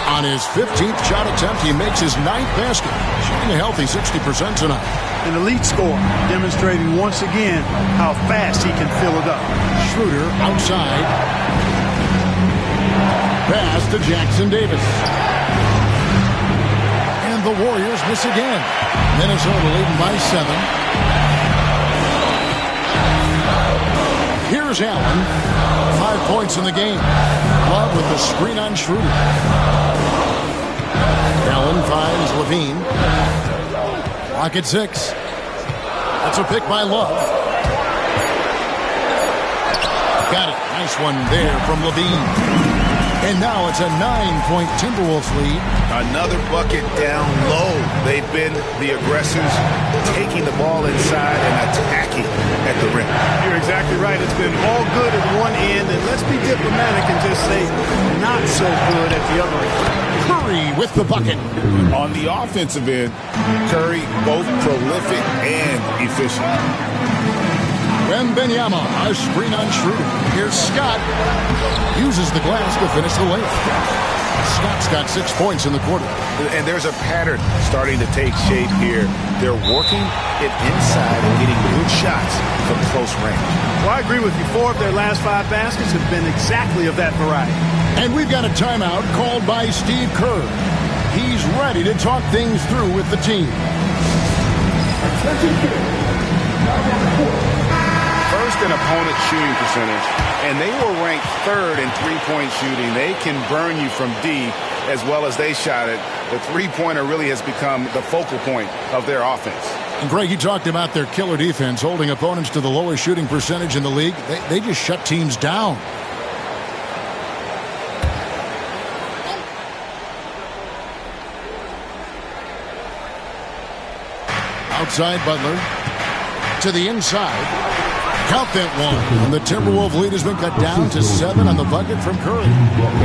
On his 15th shot attempt, he makes his 9th basket. Shooting a healthy 60% tonight.
An elite score, demonstrating once again how fast he can fill it up.
Schroeder outside. Pass to Jackson Davis. And the Warriors miss again. Minnesota leading by 7. Here's Allen. 5 points in the game. Love with the screen on Schroeder. Allen finds Levine. Clock at 6. That's a pick by Love. Got it. Nice one there from Levine. And now it's a 9-point Timberwolves lead.
Another bucket down low. They've been the aggressors, taking the ball inside and attacking at the rim.
You're exactly right. It's been all good at one end, and let's be diplomatic and just say not so good at the other end.
Curry with the bucket.
On the offensive end, Curry both prolific and efficient.
Wembanyama, a screen on Schroeder. Here's Scott. Uses the glass to finish the layup. Scott's got 6 points in the quarter.
And there's a pattern starting to take shape here. They're working it inside and getting good shots from close range.
Well, I agree with you. 4 of their last 5 baskets have been exactly of that variety.
And we've got a timeout called by Steve Kerr. He's ready to talk things through with the team.
First in opponent shooting percentage, and they were ranked 3rd in three-point shooting. They can burn you from D as well as they shot it. The three-pointer really has become the focal point of their offense.
And Greg, he talked about their killer defense, holding opponents to the lowest shooting percentage in the league. They just shut teams down. Outside Butler to the inside. Count that one. And the Timberwolves lead has been cut down to 7 on the bucket from Curry.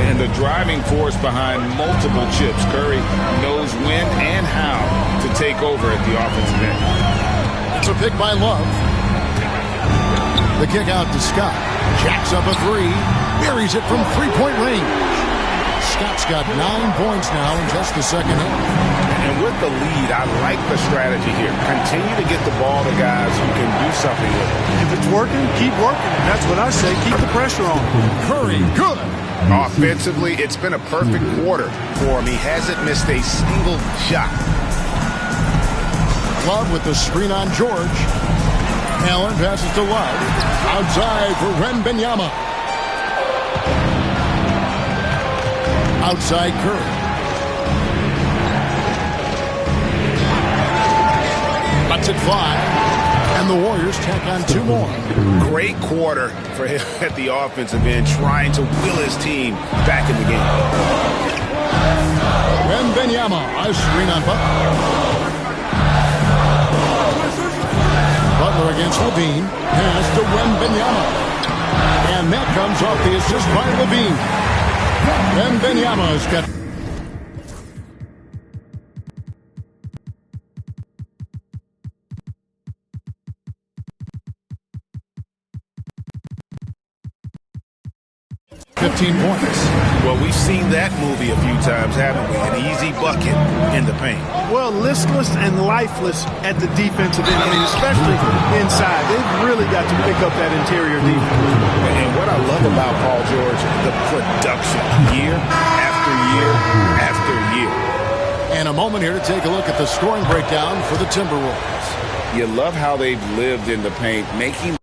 And the driving force behind multiple chips. Curry knows when and how to take over at the offensive end.
It's a pick by Love. The kick out to Scott. Jacks up a 3. Buries it from three-point range. Scott's got 9 points now in just the second half.
And with the lead, I like the strategy here. Continue to get the ball to guys who can do something with it.
If it's working, keep working. That's what I say. Keep the pressure on.
Curry, good.
Offensively, it's been a perfect quarter for him. He hasn't missed a single shot.
Love with the screen on George. Allen passes to Love. Outside for Wembanyama. Outside Curry. Lets it fly. And the Warriors tack on 2 more.
Great quarter for him at the offensive end, trying to will his team back in the game.
Wembanyama, a screen on Butler. Butler against Levine. Pass to Wembanyama. And that comes off the assist by Levine. Wembanyama's got 15 points.
Well, we've seen that movie a few times, haven't we? An easy bucket in the paint.
Well, listless and lifeless at the defensive end. I mean, especially inside. They've really got to pick up that interior defense.
And what I love about Paul George, the production, year after year after year.
And a moment here to take a look at the scoring breakdown for the Timberwolves.
You love how they've lived in the paint, making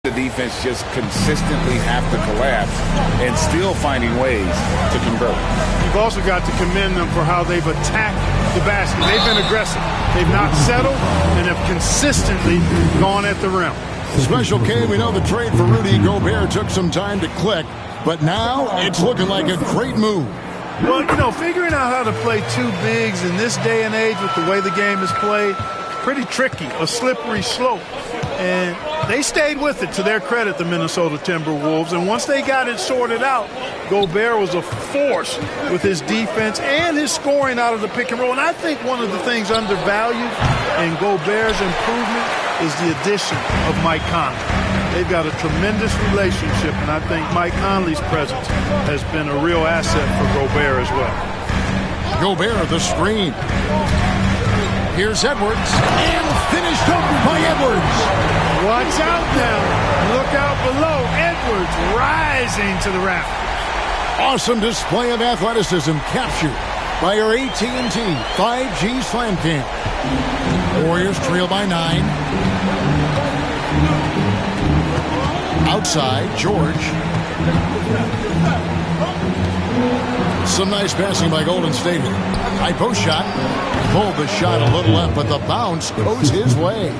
the defense just consistently have to collapse and still finding ways to convert.
You've also got to commend them for how they've attacked the basket. They've been aggressive. They've not settled and have consistently gone at the rim.
Special K, we know the trade for Rudy Gobert took some time to click, but now it's looking like a great move.
Well, you know, figuring out how to play 2 bigs in this day and age with the way the game is played, pretty tricky, a slippery slope. And they stayed with it, to their credit, the Minnesota Timberwolves. And once they got it sorted out, Gobert was a force with his defense and his scoring out of the pick and roll. And I think one of the things undervalued in Gobert's improvement is the addition of Mike Conley. They've got a tremendous relationship, and I think Mike Conley's presence has been a real asset for Gobert as well.
Gobert, the screen. Here's Edwards, and finished up by Edwards.
Watch out now. Look out below. Edwards rising to the rafters.
Awesome display of athleticism captured by our AT&T 5G Slam Cam. Warriors trail by 9. Outside, George. Some nice passing by Golden State here. High post shot. Pulled the shot a little left, but the bounce goes his way.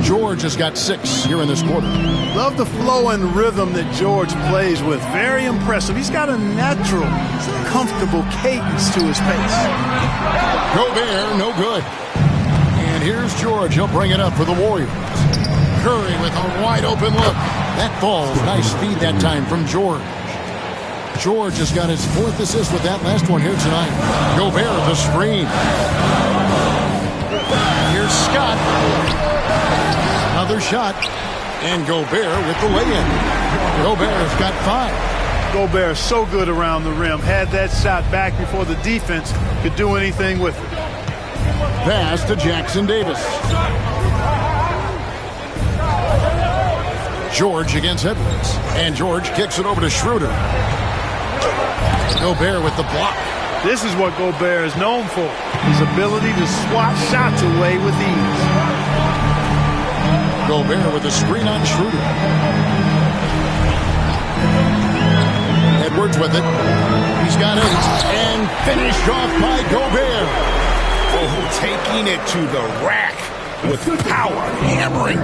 George has got 6 here in this quarter.
Love the flow and rhythm that George plays with. Very impressive. He's got a natural, comfortable cadence to his pace.
Gobert, no good. And here's George. He'll bring it up for the Warriors. Curry with a wide open look. That falls. Nice feed that time from George. George has got his 4th assist with that last one here tonight. Gobert, the screen. Here's Scott. Another shot. And Gobert with the lay-in. Gobert's got 5.
Gobert is so good around the rim. Had that shot back before the defense could do anything with it.
Pass to Jackson Davis. George against Edwards. And George kicks it over to Schroeder. Gobert with the block.
This is what Gobert is known for. His ability to swat shots away with ease.
Gobert with the screen on Schroeder. Edwards with it. He's got 8. And finished off by Gobert.
Oh, taking it to the rack with power, hammering.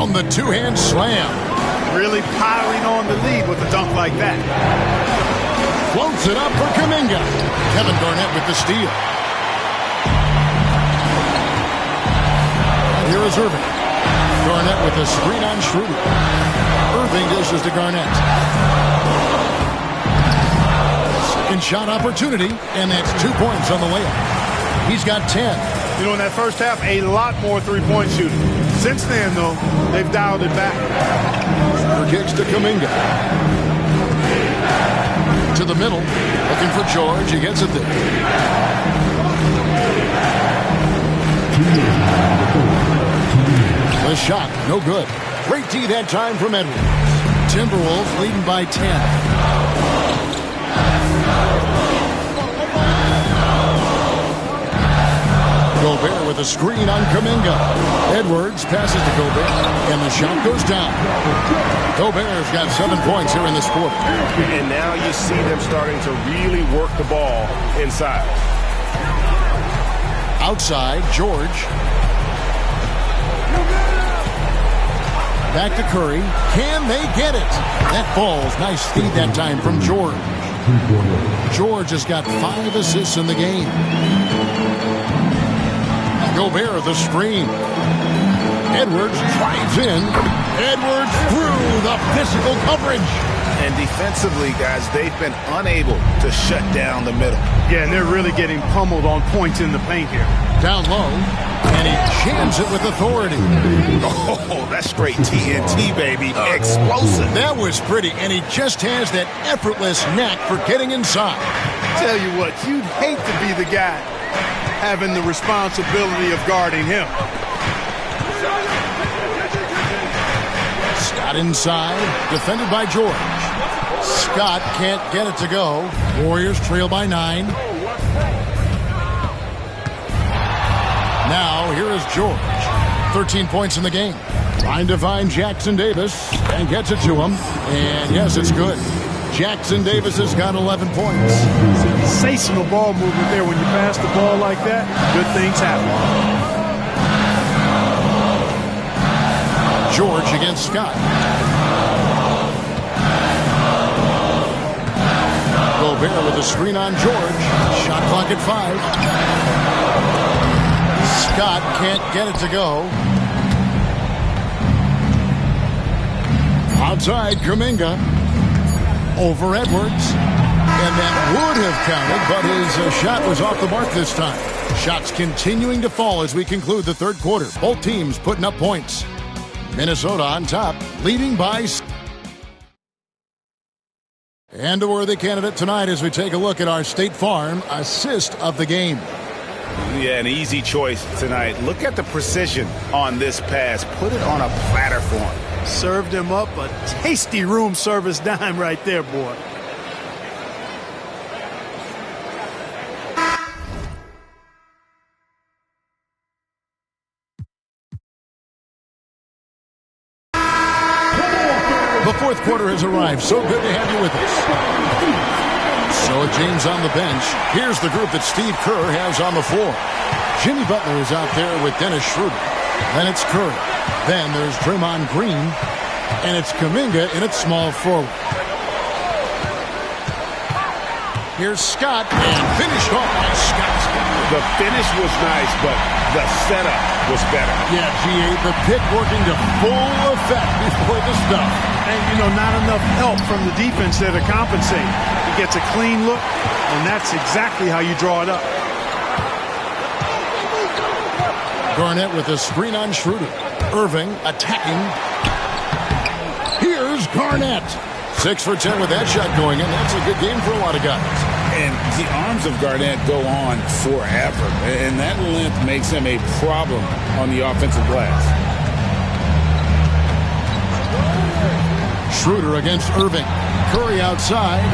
from the two-hand slam.
Really piling on the lead with a dunk like that.
Floats it up for Kuminga. Kevin Garnett with the steal. And here is Irving. Garnett with a screen on Schroeder. Irving dishes to Garnett. Second shot opportunity, and that's 2 points on the layup. He's got 10.
You know, in that first half, a lot more three-point shooting. Since then, though, they've dialed it back.
Kicks to Kuminga. To the middle, looking for George. He gets it there. The shot, no good. Great D that time from Edwards. Timberwolves leading by 10. Gobert with a screen on Kuminga. Edwards passes to Gobert, and the shot goes down. Gobert's got 7 points here in this quarter.
And now you see them starting to really work the ball inside.
Outside, George. Back to Curry. Can they get it? That falls. Nice feed that time from George. George has got 5 assists in the game. Gobert, the screen. Edwards drives in. Edwards through the physical coverage.
And defensively, guys, they've been unable to shut down the middle.
Yeah, and they're really getting pummeled on points in the paint here.
Down low, and he jams it with authority.
Oh, that's straight TNT, baby. Explosive.
That was pretty, and he just has that effortless knack for getting inside.
Tell you what, you'd hate to be the guy having the responsibility of guarding him.
Scott inside, defended by George. Scott can't get it to go. Warriors trail by 9. Now, here is George. 13 points in the game. Trying to find Jackson Davis and gets it to him. And yes, it's good. Jackson Davis has got 11 points.
Sensational ball movement there. When you pass the ball like that, good things happen.
George against Scott. Gobert with a screen on George. Shot clock at 5. Scott can't get it to go. Outside, Kuminga. Over Edwards. And that would have counted, but his shot was off the mark this time. Shots continuing to fall as we conclude the third quarter. Both teams putting up points. Minnesota on top, leading by... And a worthy candidate tonight as we take a look at our State Farm assist of the game.
Yeah, an easy choice tonight. Look at the precision on this pass. Put it on a platter for him.
Served him up a tasty room service dime right there, boy.
The fourth quarter has arrived. So good to have you with us. So James on the bench. Here's the group that Steve Kerr has on the floor. Jimmy Butler is out there with Dennis Schroeder. Then it's Curry. Then there's Draymond Green. And it's Kuminga in its small forward. Here's Scott, and finished off by Scott.
The finish was nice, but the setup was better.
Yeah, G.A., the pick working to full effect before the stuff.
And, you know, not enough help from the defense there to compensate. He gets a clean look, and that's exactly how you draw it up.
Garnett with a screen on Schroeder. Irving attacking. Here's Garnett. 6 for 10 with that shot going in. That's a good game for a lot of guys.
And the arms of Garnett go on forever. And that length makes him a problem on the offensive glass.
Schroeder against Irving. Curry outside.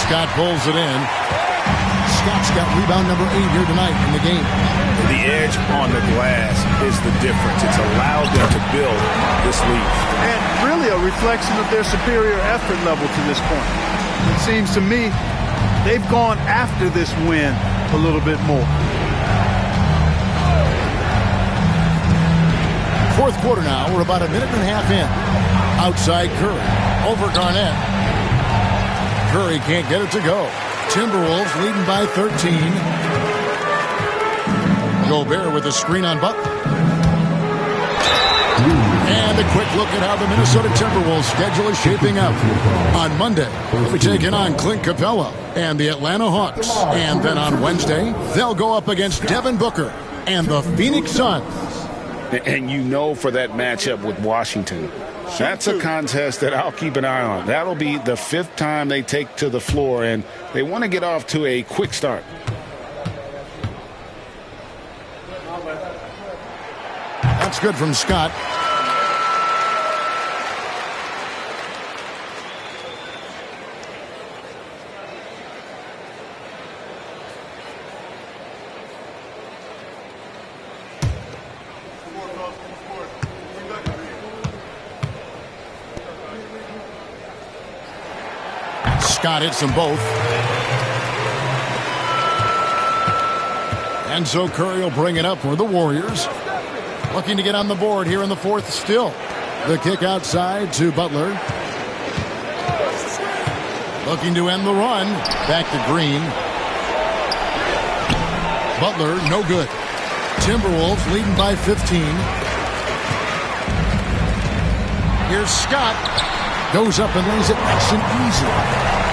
Scott pulls it in. Scott's got rebound number 8 here tonight in the game.
The edge on the glass is the difference. It's allowed them to build this lead.
And really a reflection of their superior effort level to this point. It seems to me they've gone after this win a little bit more.
fourth quarter now. We're about a minute and a half in. Outside Curry. Over Garnett. Curry can't get it to go. Timberwolves leading by 13. Gobert with a screen on Butler. And a quick look at how the Minnesota Timberwolves schedule is shaping up. On Monday, they'll be taking on Clint Capella and the Atlanta Hawks. And then on Wednesday, they'll go up against Devin Booker and the Phoenix Suns.
And you know, for that matchup with Washington, that's a contest that I'll keep an eye on. That'll be the 5th time they take to the floor, and they want to get off to a quick start.
That's good from Scott. Scott hits them both. And so Curry will bring it up for the Warriors. Looking to get on the board here in the fourth still. The kick outside to Butler. Looking to end the run. Back to Green. Butler, no good. Timberwolves leading by 15. Here's Scott. Goes up and lays it nice and easy.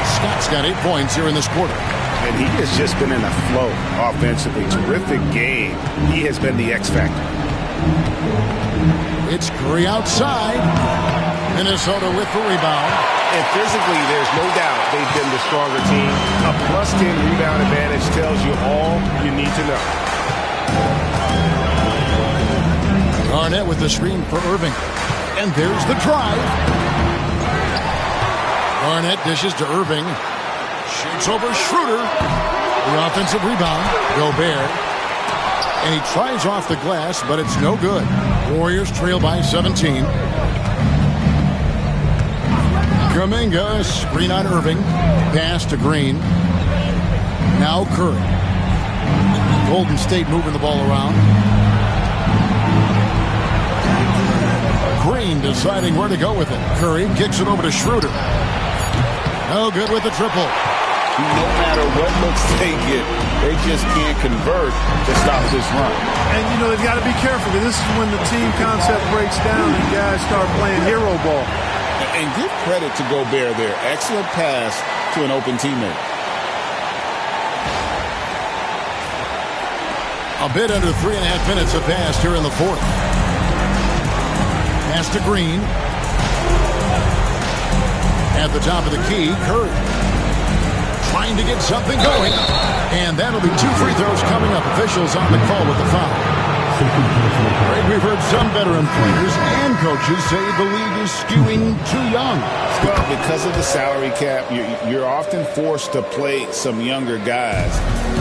Scott's got 8 points here in this quarter.
And he has just been in a flow offensively. Terrific game. He has been the X factor.
It's Curry outside. Minnesota with the rebound.
And physically, there's no doubt they've been the stronger team. A +10 rebound advantage tells you all you need to know.
Garnett with the screen for Irving. And there's the drive. Garnett dishes to Irving. Shoots over Schroeder. The offensive rebound. Gobert. And he tries off the glass, but it's no good. Warriors trail by 17. Kuminga, screen on Irving. Pass to Green. Now Curry. Golden State moving the ball around. Green deciding where to go with it. Curry kicks it over to Schroeder. No good with the triple.
No matter what looks they get, they just can't convert to stop this run.
And, you know, they've got to be careful because this is when the team concept breaks down and guys start playing hero ball.
And give credit to Gobert there. Excellent pass to an open teammate.
A bit under 3.5 minutes have passed here in the fourth. Pass to Green. At the top of the key, Curry. Trying to get something going. And that'll be 2 free throws coming up. Officials on the call with the foul. Greg, we've heard some veteran players and coaches say the league is skewing too young.
Well, because of the salary cap, you're often forced to play some younger guys,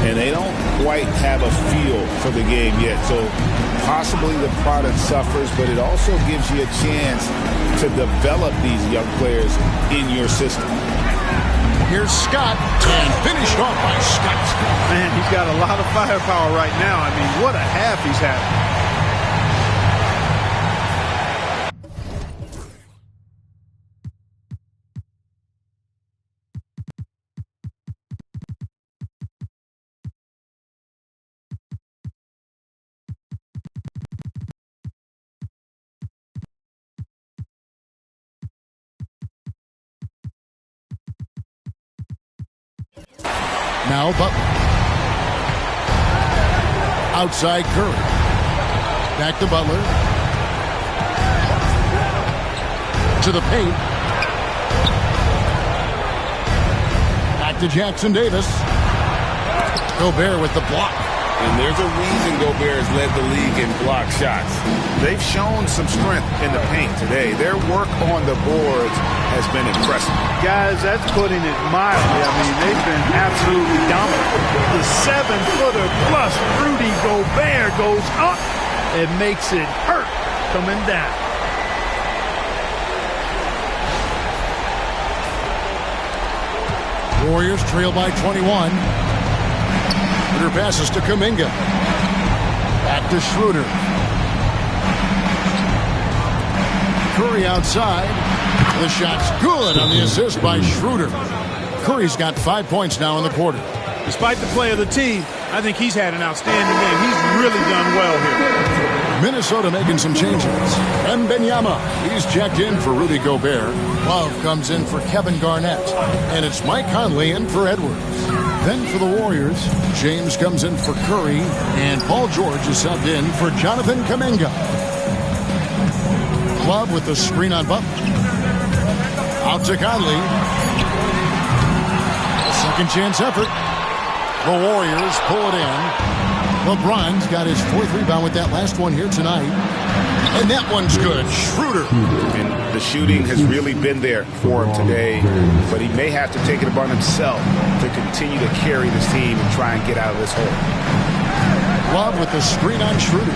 and they don't quite have a feel for the game yet. So possibly the product suffers, but it also gives you a chance to develop these young players in your system.
Here's Scott, and finished off by Scott.
Man, he's got a lot of firepower right now. I mean, what a half he's had.
Now Butler. Outside Curry. Back to Butler. To the paint. Back to Jackson Davis. Gobert with the block.
And there's a reason Gobert has led the league in block shots. They've shown some strength in the paint today. Their work on the boards has been impressive.
Guys, that's putting it mildly. I mean, they've been absolutely dominant. The 7-footer plus Rudy Gobert goes up and makes it hurt coming down.
Warriors trail by 21. Schroeder passes to Kuminga. Back to Schroeder. Curry outside. The shot's good on the assist by Schroeder. Curry's got 5 points now in the quarter.
Despite the play of the team, I think he's had an outstanding game. He's really done well here.
Minnesota making some changes. Wembanyama, he's checked in for Rudy Gobert. Love comes in for Kevin Garnett. And it's Mike Conley in for Edwards. Then for the Warriors, James comes in for Curry. And Paul George is subbed in for Jonathan Kuminga. Love with the screen on Butler. Out to Conley. A second chance effort. The Warriors pull it in. LeBron's got his 4th rebound with that last one here tonight. And that one's good. Schroeder.
And the shooting has really been there for him today, but he may have to take it upon himself to continue to carry this team and try and get out of this hole.
Love with the screen on Schroeder.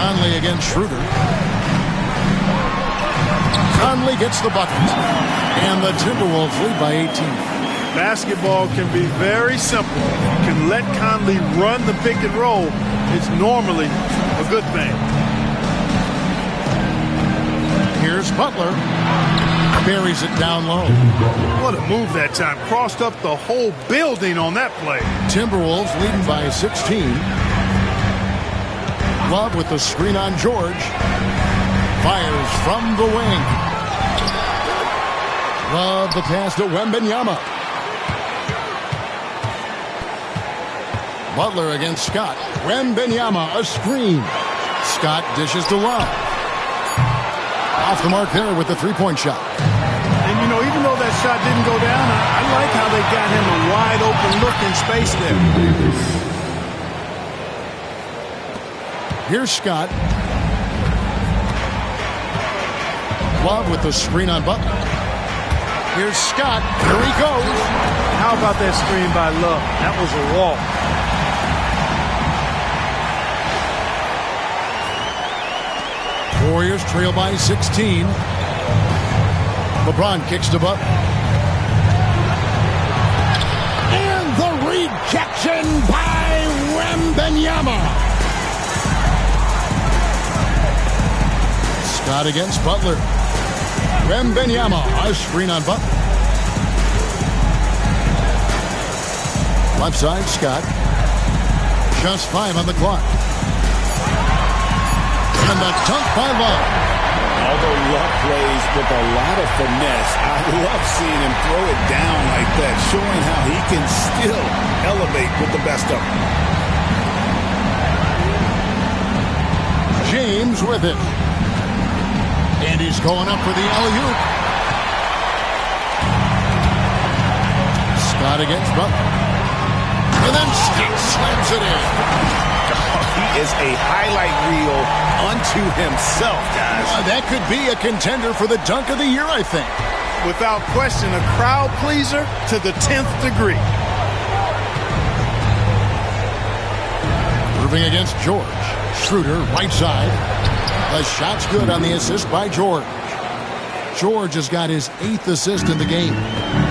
Conley against Schroeder. Conley gets the bucket. And the Timberwolves lead by 18.
Basketball can be very simple. You can let Conley run the pick and roll. It's normally a good thing.
Here's Butler. Buries it down low.
What a move that time. Crossed up the whole building on that play.
Timberwolves leading by 16. Love with the screen on George. Fires from the wing. Love the pass to Wembanyama. Butler against Scott. Wembanyama, a screen. Scott dishes to Love. Off the mark there with the three-point shot.
And, you know, even though that shot didn't go down, I like how they got him a wide-open look in space there.
Here's Scott. Love with the screen on Butler. Here's Scott. Here he goes.
How about that screen by Love? That was a walk.
Warriors trail by 16. LeBron kicks to Butler. And the rejection by Wembanyama. Scott against Butler. Wembanyama, a screen on Butler. Left side, Scott. Just 5 on the clock. And the dunk by Love.
Although Love plays with a lot of finesse, I love seeing him throw it down like that, showing how he can still elevate with the best of them.
James with it. And he's going up for the alley-oop. Scott against Butler. And then Scott slams it in.
He is a highlight reel unto himself, guys.
That could be a contender for the dunk of the year, I think.
Without question, a crowd pleaser to the 10th degree.
Irving against George. Schroeder, right side. The shot's good on the assist by George. George has got his 8th assist in the game.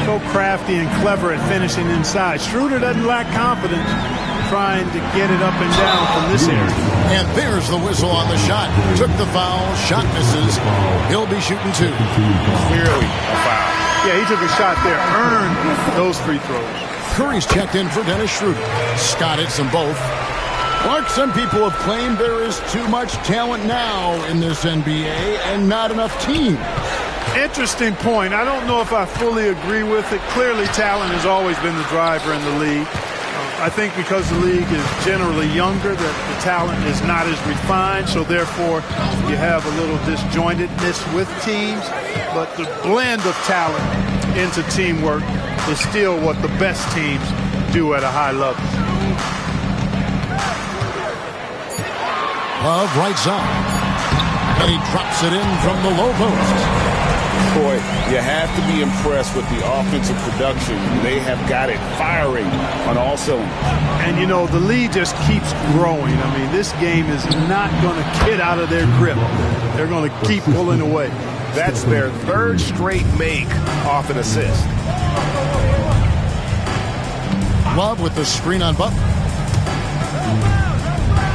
So crafty and clever at finishing inside. Schroeder doesn't lack confidence trying to get it up and down from this area.
And there's the whistle on the shot. Took the foul. Shot misses. He'll be shooting 2.
Clearly a foul.
Yeah, he took a shot there. Earned those free throws.
Curry's checked in for Dennis Schroeder. Scott hits them both. Clark, some people have claimed there is too much talent now in this NBA and not enough team.
Interesting point. I don't know if I fully agree with it. Clearly, talent has always been the driver in the league. I think because the league is generally younger, that the talent is not as refined, so therefore you have a little disjointedness with teams. But the blend of talent into teamwork is still what the best teams do at a high level.
Love right side. And he drops it in from the low post.
Boy, you have to be impressed with the offensive production. They have got it firing on all cylinders.
And, you know, the lead just keeps growing. I mean, this game is not going to get out of their grip. They're going to keep pulling away.
That's their 3rd straight make off an assist.
Love with the screen on Butler.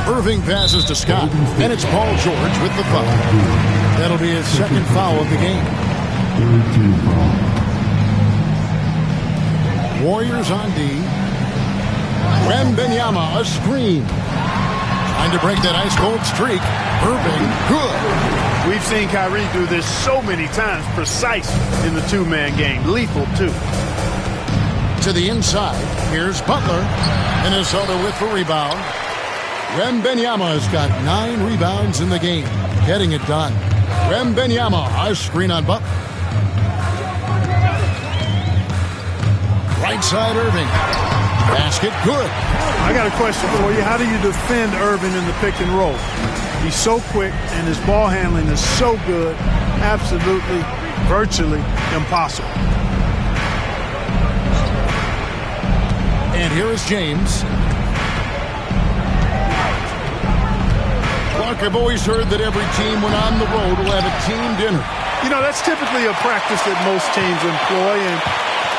Irving passes to Scott, and it's Paul George with the foul. That'll be his second foul of the game. Warriors on D. Wembanyama, a screen. Trying to break that ice-cold streak. Irving, good.
We've seen Kyrie do this so many times, precise in the two-man game. Lethal, too.
To the inside, here's Butler. Minnesota with the rebound. Wembanyama has got 9 rebounds in the game, getting it done. Wembanyama, a screen on Butler. Right side, Irving. Basket, good.
I got a question for you. How do you defend Irving in the pick and roll? He's so quick, and his ball handling is so good. Absolutely, virtually impossible.
And here is James. Clark, I've always heard that every team when on the road will have a team dinner.
You know, that's typically a practice that most teams employ, and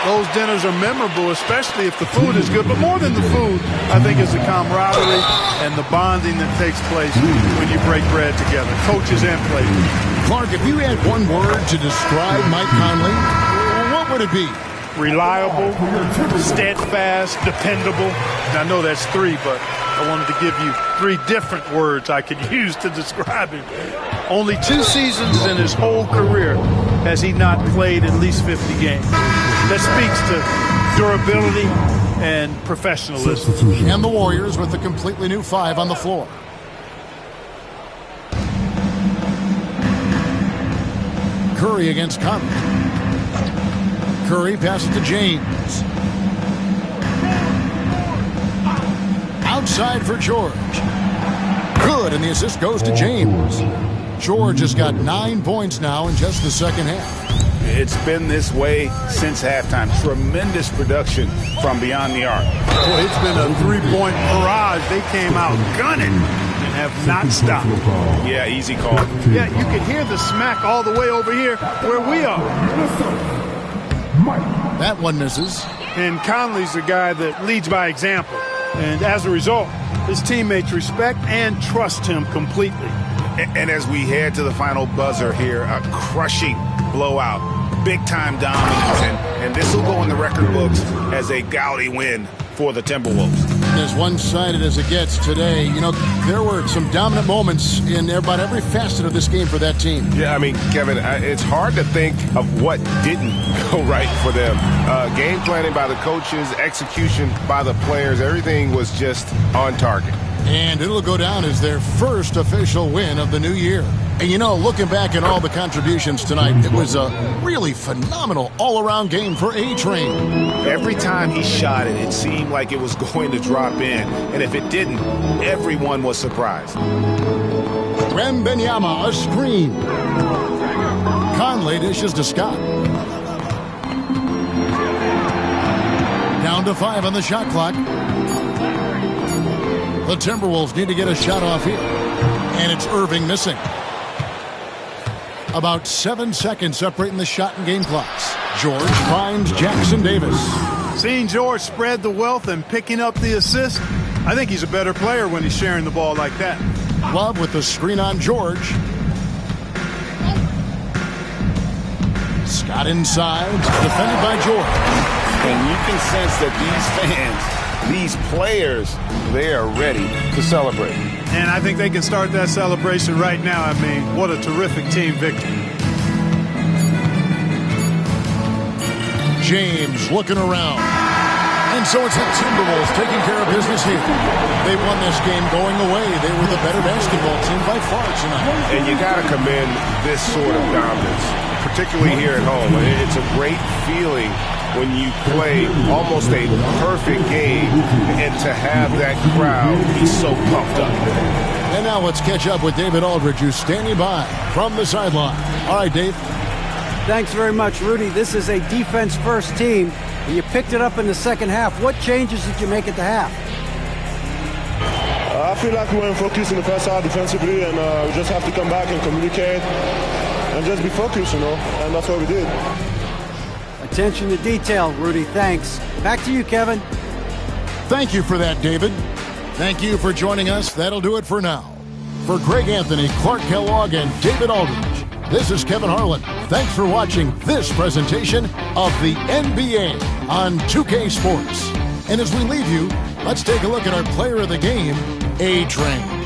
those dinners are memorable, especially if the food is good. But more than the food, I think, is the camaraderie and the bonding that takes place when you break bread together, coaches and players.
Clark, if you had one word to describe Mike Conley, what would it be?
Reliable, steadfast, dependable. And I know that's 3, but I wanted to give you 3 different words I could use to describe him. Only 2 seasons in his whole career has he not played at least 50 games. That speaks to durability and professionalism.
And the Warriors with a completely new 5 on the floor. Curry against Conley. Curry passes to James. Outside for George. Good, and the assist goes to James. George has got 9 points now in just the second half.
It's been this way since halftime. Tremendous production from beyond the arc.
Boy, it's been a 3-point barrage. They came out gunning and have not stopped.
Yeah, easy call.
Yeah, you can hear the smack all the way over here where we are.
That one misses.
And Conley's the guy that leads by example. And as a result, his teammates respect and trust him completely.
And as we head to the final buzzer here, a crushing blowout, big-time dominance, and this will go in the record books as a gaudy win for the Timberwolves.
As one-sided as it gets today, you know, there were some dominant moments in about every facet of this game for that team.
Yeah, I mean, Kevin, it's hard to think of what didn't go right for them. Game planning by the coaches, execution by the players, everything was just on target.
And it'll go down as their first official win of the new year. And, you know, looking back at all the contributions tonight, it was a really phenomenal all-around game for A-Train.
Every time he shot it, it seemed like it was going to drop in. And if it didn't, everyone was surprised.
Wembanyama, a screen. Conley dishes to Scott. Down to 5 on the shot clock. The Timberwolves need to get a shot off here. And it's Irving missing. About 7 seconds separating the shot and game clocks. George finds Jackson Davis.
Seeing George spread the wealth and picking up the assist, I think he's a better player when he's sharing the ball like that.
Love with the screen on George. Scott inside, defended by George.
And you can sense that these fans, these players, they are ready to celebrate.
And I think they can start that celebration right now. I mean, what a terrific team victory.
James looking around. And so it's the Timberwolves taking care of business here. They won this game going away. They were the better basketball team by far tonight.
And you got to commend this sort of dominance, particularly here at home. It's a great feeling when you play almost a perfect game and to have that crowd be so pumped up.
And now let's catch up with David Aldridge, who's standing by from the sideline. All right, Dave.
Thanks very much, Rudy. This is a defense-first team, and you picked it up in the second half. What changes did you make at the half?
I feel like we weren't focused in the first half defensively, and we just have to come back and communicate and just be focused, you know, and that's what we did.
Attention to detail, Rudy. Thanks. Back to you, Kevin.
Thank you for that, David. Thank you for joining us. That'll do it for now. For Greg Anthony, Clark Kellogg, and David Aldridge, this is Kevin Harlan. Thanks for watching this presentation of the NBA on 2K Sports. And as we leave you, let's take a look at our player of the game, A-Train.